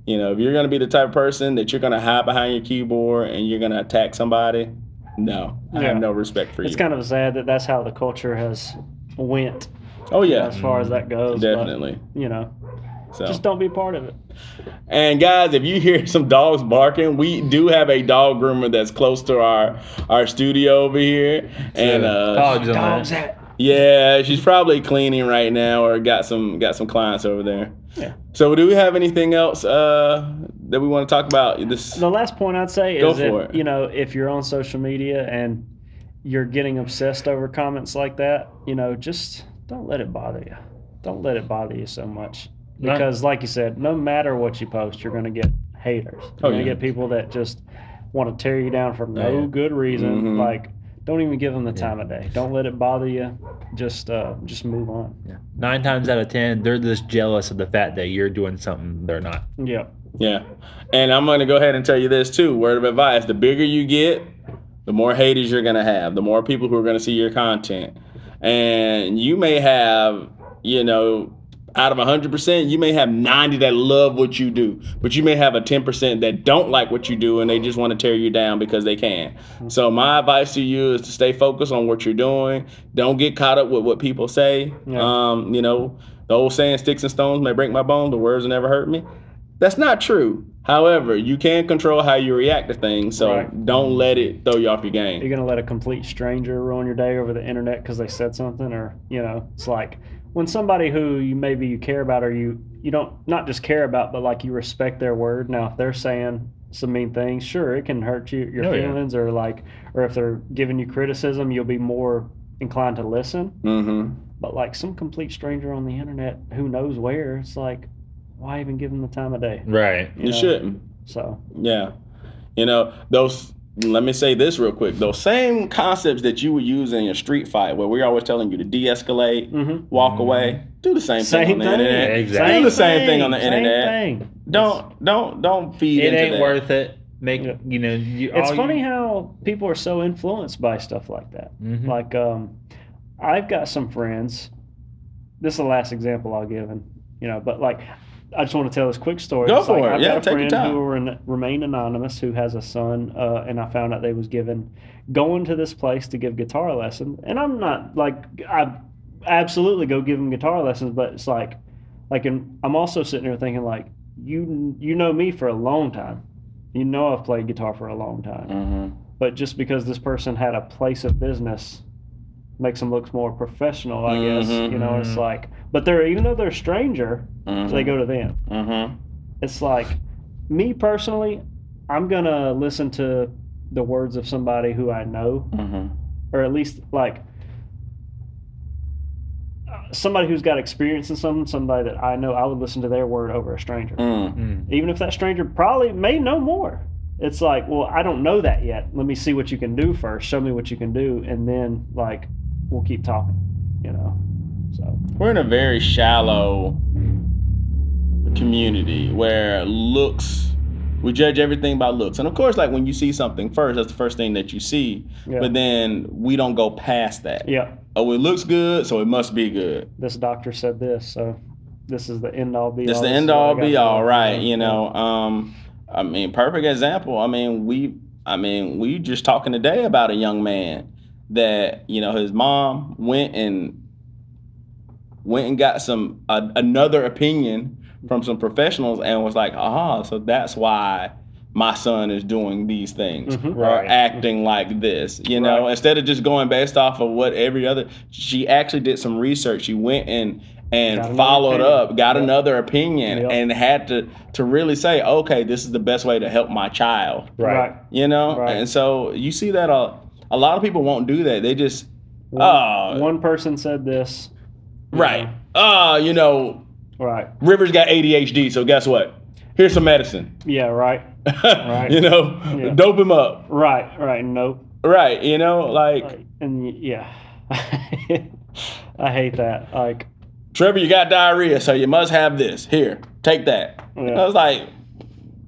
if you're going to be the type of person that you're going to hide behind your keyboard and you're going to attack somebody, no, I have no respect for you. It's kind of sad that that's how the culture has went. Oh, yeah. As far as that goes. Definitely. But, just don't be part of it. And guys, if you hear some dogs barking, we do have a dog groomer that's close to our studio over here. And dogs at. Yeah, she's probably cleaning right now or got some clients over there. Yeah. So do we have anything else that we want to talk about? The last point I'd say is that, if you're on social media and you're getting obsessed over comments like that, just don't let it bother you. Don't let it bother you so much. Because like you said, no matter what you post, you're going to get haters. You're going to get people that just want to tear you down for no good reason. Mm-hmm. Like, don't even give them the time of day. Don't let it bother you. Just move on. Yeah. 9 times out of 10, they're just jealous of the fact that you're doing something they're not. Yeah. Yeah. And I'm going to go ahead and tell you this too. Word of advice: the bigger you get, the more haters you're going to have. The more people who are going to see your content, and you may have, out of 100%, you may have 90 that love what you do, but you may have a 10% that don't like what you do and they just want to tear you down because they can. So my advice to you is to stay focused on what you're doing. Don't get caught up with what people say. Yeah. The old saying, sticks and stones may break my bones, but words will never hurt me. That's not true. However, you can control how you react to things, so don't let it throw you off your game. You're going to let a complete stranger ruin your day over the internet because they said something, or, it's like, when somebody who you care about, or you don't not just care about, but like you respect their word. Now, if they're saying some mean things, sure, it can hurt your feelings, or if they're giving you criticism, you'll be more inclined to listen. Mm-hmm. But like some complete stranger on the internet, who knows where, it's like, why even give them the time of day? Right. You shouldn't. So. Yeah. Those. Let me say this real quick. Those same concepts that you would use in a street fight, where we're always telling you to de-escalate, walk away, do the same thing on the internet. Exactly. Do the same thing on the internet. Thing. Don't feed it into ain't that. worth it. It's funny how people are so influenced by stuff like that. Mm-hmm. Like, I've got some friends. This is the last example I'll give, but like, I just want to tell this quick story. Go for it. I've got a take your friend time. who will remain anonymous, who has a son, and I found out they was going to this place to give guitar lessons. And I'm not like, I absolutely go give him guitar lessons, but it's I'm also sitting there thinking like, you know me for a long time. I've played guitar for a long time. Mm-hmm. But just because this person had a place of business makes them look more professional, I guess. It's like, but even though they're a stranger, they go to them. Mm-hmm. It's like, me personally, I'm gonna listen to the words of somebody who I know, Mm-hmm. or at least like somebody who's got experience in something, somebody that I know, I would listen to their word over a stranger. Even if that stranger probably may know more. It's like, well, I don't know that yet. Let me see what you can do first. Show me what you can do, and then like we'll keep talking. So We're in a very shallow community where we judge everything by looks. And of course, like when you see something first, that's the first thing that you see. Yeah. But then we don't go past that. yeah, Oh, it looks good, so it must be good. this doctor said this, so this is the end all be all. It's the This is end what I all gotta be do. all, right? Yeah. I mean, perfect example. We just talking today about a young man that his mom went and got another opinion from some professionals and was like, so that's why my son is doing these things Mhm. or Right. acting like this, Right. instead of just going based off of what she actually did some research. She went and Got another followed opinion. up, got Yep. another opinion, Yep. and had to really say, okay, this is the best way to help my child, Right. Right. And so you see that a lot of people won't do that. They just, One person said this. right. Right. Rivers got ADHD, so guess what? Here's some medicine. Yeah. Right. Right. Yeah. Dope him up. Right. Right. Nope. Right, like, And yeah, I hate that. Like, Trevor, you got diarrhea, so you must have this. Here, take that. Yeah. I was like,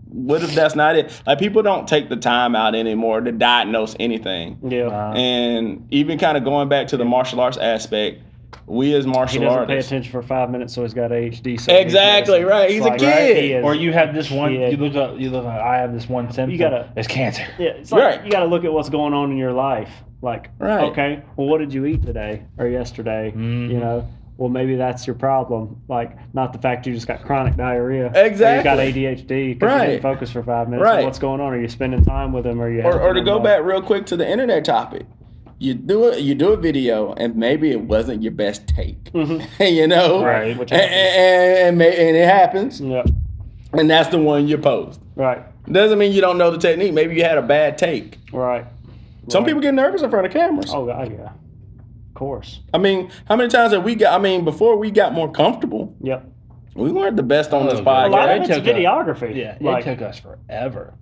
what if that's not it? Like, people don't take the time out anymore to diagnose anything. yeah, And even kind of going back to the martial arts aspect, we as he martial doesn't pay artists. attention for 5 minutes, so he's got ADHD. So Exactly, right. He's a kid. He is- Or you have this one. Yeah. You look up. I have this one symptom. gotta- It's cancer. Yeah, it's like Right. you got to look at what's going on in your life. Like, Right. okay, well, what did you eat today or yesterday? Mhm. Well, maybe that's your problem. Like, not the fact you just got chronic diarrhea. Exactly. Or you got ADHD because you Right. didn't focus for 5 minutes. Right. What's going on? Are you spending time with him? Or are you Or helping to him, go like- back real quick to the internet topic. You do a video and maybe it wasn't your best take. Mhm. Right. Which and, happens. and it happens. Yeah. And that's the one you post. Right. Doesn't mean you don't know the technique. Maybe you had a bad take. Right. Some Right. people get nervous in front of cameras. Oh God, yeah. Of course. I mean, how many times have we got? I mean, before we got more comfortable, Yep. we weren't the best on this Oh, God. A lot podcast. of it's took a- videography. Yeah, Like, it took us forever.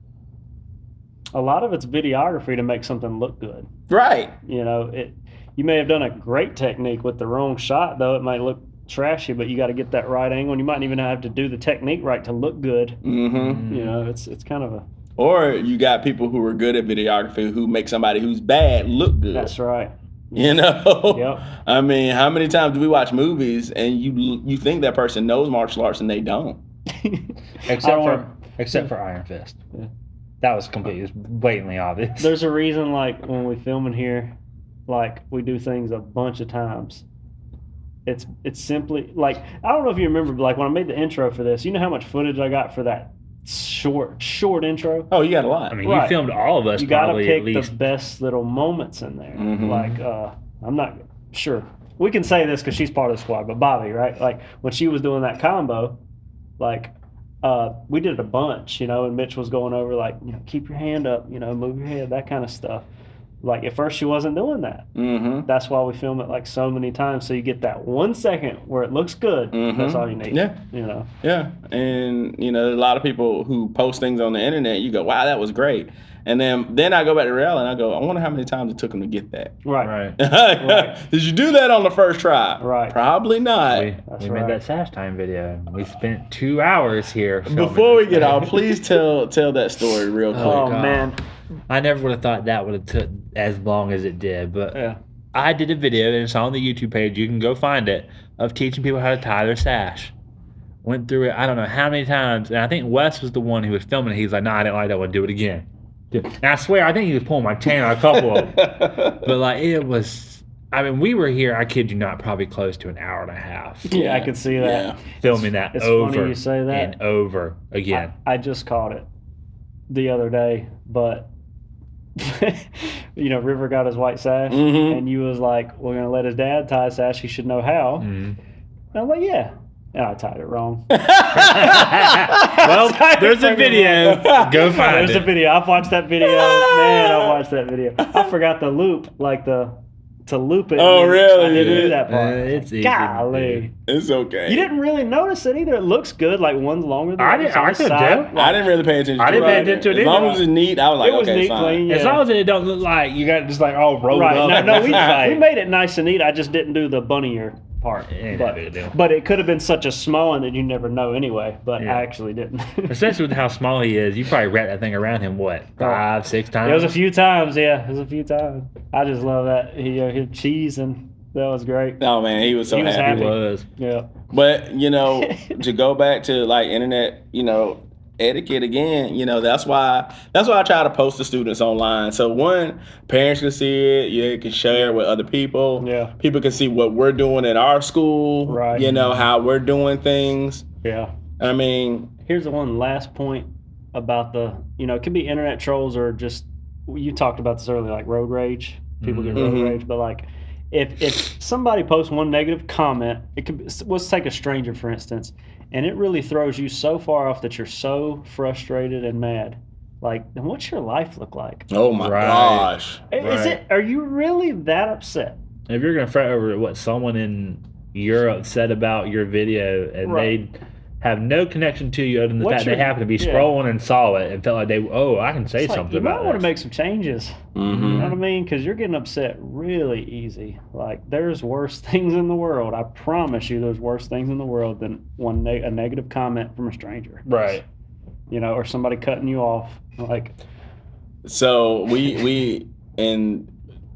a lot of it's videography to make something look good. Right. You may have done a great technique with the wrong shot, though it might look trashy, but you got to get that right angle, and you might even have to do the technique right to look good. Mm-hmm. It's kind of a. Or you got people who are good at videography who make somebody who's bad look good. That's right. Yep. I mean, how many times do we watch movies and you think that person knows martial arts and they don't? Except for Iron Fist. Yeah. That was completely, it was blatantly obvious. There's a reason, like when we film in here, like we do things a bunch of times. It's simply like, I don't know if you remember, but like when I made the intro for this, you know how much footage I got for that short intro. Oh, you got a lot. I mean, Right. you filmed all of us You got to probably pick at least. the best little moments in there. Mhm. Like, I'm not sure. We can say this because she's part of the squad, but Bobby, right? Like when she was doing that combo, like we did it a bunch, and Mitch was going over like, keep your hand up, move your head, that kind of stuff. Like at first she wasn't doing that. Mm-hmm. That's why we film it like so many times, so you get that 1 second where it looks good. Mhm. That's all you need. Yeah. Yeah. And, a lot of people who post things on the internet, you go, wow, that was great. And then I go back to reality and I go, I wonder how many times it took them to get that. Right. Right. Did you do that on the first try? Right. Probably not. That's We right. made that Sash Time video. We spent 2 hours here. filming Before we this get thing. off, please tell that story real quick. Oh God. man. I never would have thought that would have took as long as it did, but Yeah. I did a video and it's on the YouTube page. You can go find it of teaching people how to tie their sash. Went through it. I don't know how many times, and I think Wes was the one who was filming it. He's like, "No, I didn't like that one. Do it again." And I swear, I think he was pulling my chain on a couple of them. But like, it was. I mean, we were here. I kid you not, probably close to an hour and a half Yeah, I could see that. Yeah. filming that It's over funny you say that. and over again. I just caught it the other day, but River got his white sash, Mhm. and you was like, "We're gonna let his dad tie a sash. He should know how." Mhm. And I'm like, "Yeah." I tied it wrong. Well, there's a video. Go find it. There's a video. I've watched that video. Man, I watched that video. I forgot the loop, to loop it. Oh, really? I didn't do that part. It's easy. Golly. It's okay. You didn't really notice it either. It looks good. Like one's longer than I the didn't- other I couldn't side. tell. I didn't really pay attention. I didn't to pay it. attention to it As long either. as it's neat, I was like, It was okay, neat, fine. clean, As yeah. long as it don't look like you got it just like all rolled Right. up. No, we Like- made it nice and neat. I just didn't do the bunny ear part. Yeah, no big deal. But it could have been such a small one that you never know anyway. But Yeah. I actually didn't. Especially with how small he is, you probably wrap that thing around him, what, 5, 6 times? It was a few times, yeah. It was a few times. I just love that. He cheese, and that was great. Oh man, he was so He was happy. He was. Yeah. But to go back to like internet, etiquette again, that's why I try to post the students online. So one, parents can see it, you can share it with other people. Yeah. People can see what we're doing at our school. Right. How we're doing things. Yeah. I mean, Here's the one last point about it can be internet trolls or just, you talked about this earlier, like road rage. People get road Mhm. rage, but like if somebody posts one negative comment, it could be, let's take a stranger for instance, and it really throws you so far off that you're so frustrated and mad. Like, then what's your life look like? oh my Right. gosh. Are you really that upset? If you're going to fret over what someone in Europe said about your video and Right. they have no connection to you other than the What's fact they your- happen to be yeah. scrolling and saw it and felt like I can say It's like, something you might about want to this. make some changes. You know Mm-hmm. what I mean? Because you're getting upset really easy. Like, there's worse things in the world. I promise you, there's worse things in the world than a negative comment from a stranger. Right. Or somebody cutting you off. Like, So we and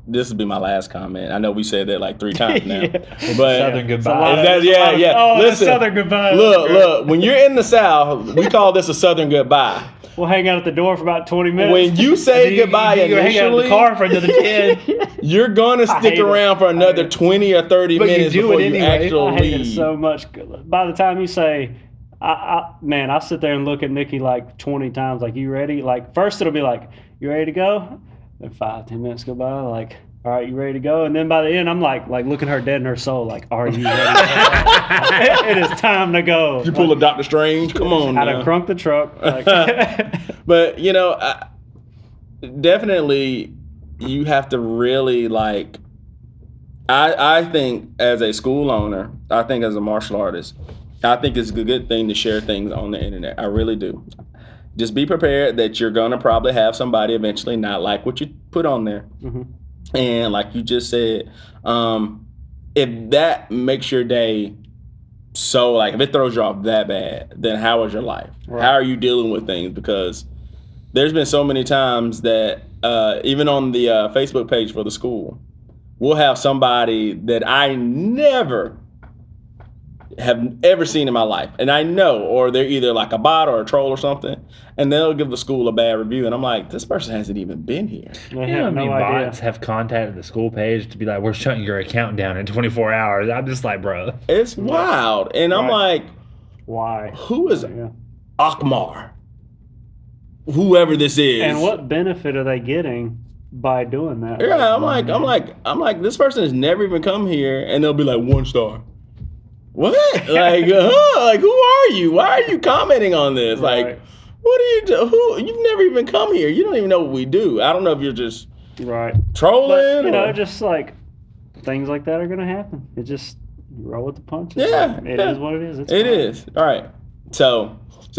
this will be my last comment. I know we said that like 3 times now, Yeah. but Southern It's a goodbye. lot Is that- it's a yeah, lot of- yeah. Oh, Listen, the Southern goodbye. look, when you're in the South, we call this a Southern goodbye. We'll hang out at the door for about 20 minutes. When you say goodbye you hang out in initially, the car for another 10. you're gonna I stick hate it. around for I another hate it. 20 or 30 But you minutes do before it you anyway. actually I hate leave. it so much. By the time you say, I'll sit there and look at Nikki like 20 times, like, you ready? Like, first it'll be like, you ready to go? Then 5-10 minutes go by, like, all right, you ready to go? And then by the end, I'm like looking her dead in her soul, like, are you ready? It is time to go. You pull a Dr. Strange? Come on I now. done crunk the truck. Like, But definitely you have to really like. I think as a school owner, I think as a martial artist, I think it's a good thing to share things on the internet. I really do. Just be prepared that you're gonna probably have somebody eventually not like what you put on there. Mhm. And like you just said, if that makes your day so like if it throws you off that bad, then how is your life? Right. How are you dealing with things? Because there's been so many times that even on the Facebook page for the school, we'll have somebody that I never have ever seen in my life, and I know, or they're either like a bot or a troll or something, and they'll give the school a bad review, and I'm like, this person hasn't even been here. I You know have how many no idea. bots have contacted the school page to be like, we're shutting your account down in 24 hours? I'm just like, bro. It's wild, and I'm Right. like, Why? who is Yeah. Akmar? Whoever this is. And what benefit are they getting by doing that? Yeah, I'm like, this person has never even come here, and they'll be like 1 star. What? Like, like, who are you? Why are you commenting on this? Right. Like, what do you do? You've never even come here. You don't even know what we do. I don't know if you're just Right. trolling. But, or- just like things like that are going to happen. It just, you roll with the punches. Yeah, It yeah. is what it is. It's It fine. is. All right. So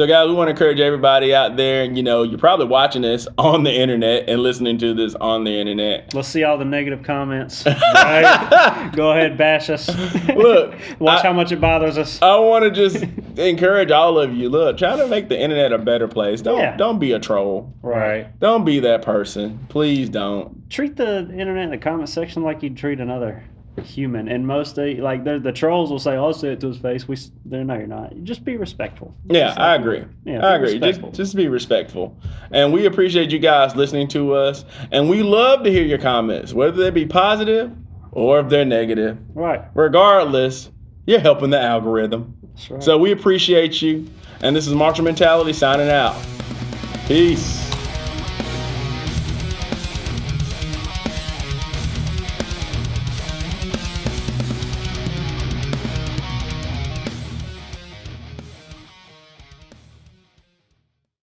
guys, we want to encourage everybody out there, you're probably watching this on the internet and listening to this on the internet. Let's see all the negative comments. Right? Go ahead, bash us. Look, Watch how much it bothers us. I want to just encourage all of you. Look, try to make the internet a better place. Don't be a troll. Right. Don't be that person. Please don't. Treat the internet in the comment section like you'd treat another human. And most the trolls will say, "I'll say it to his face." No, you're not. Just be respectful. Yeah, Just I like- agree. Yeah, I be agree. respectful. Just be respectful. And we appreciate you guys listening to us. And we love to hear your comments, whether they be positive or if they're negative. Right. Regardless, you're helping the algorithm. That's right. So we appreciate you. And this is Martial Mentality signing out. Peace.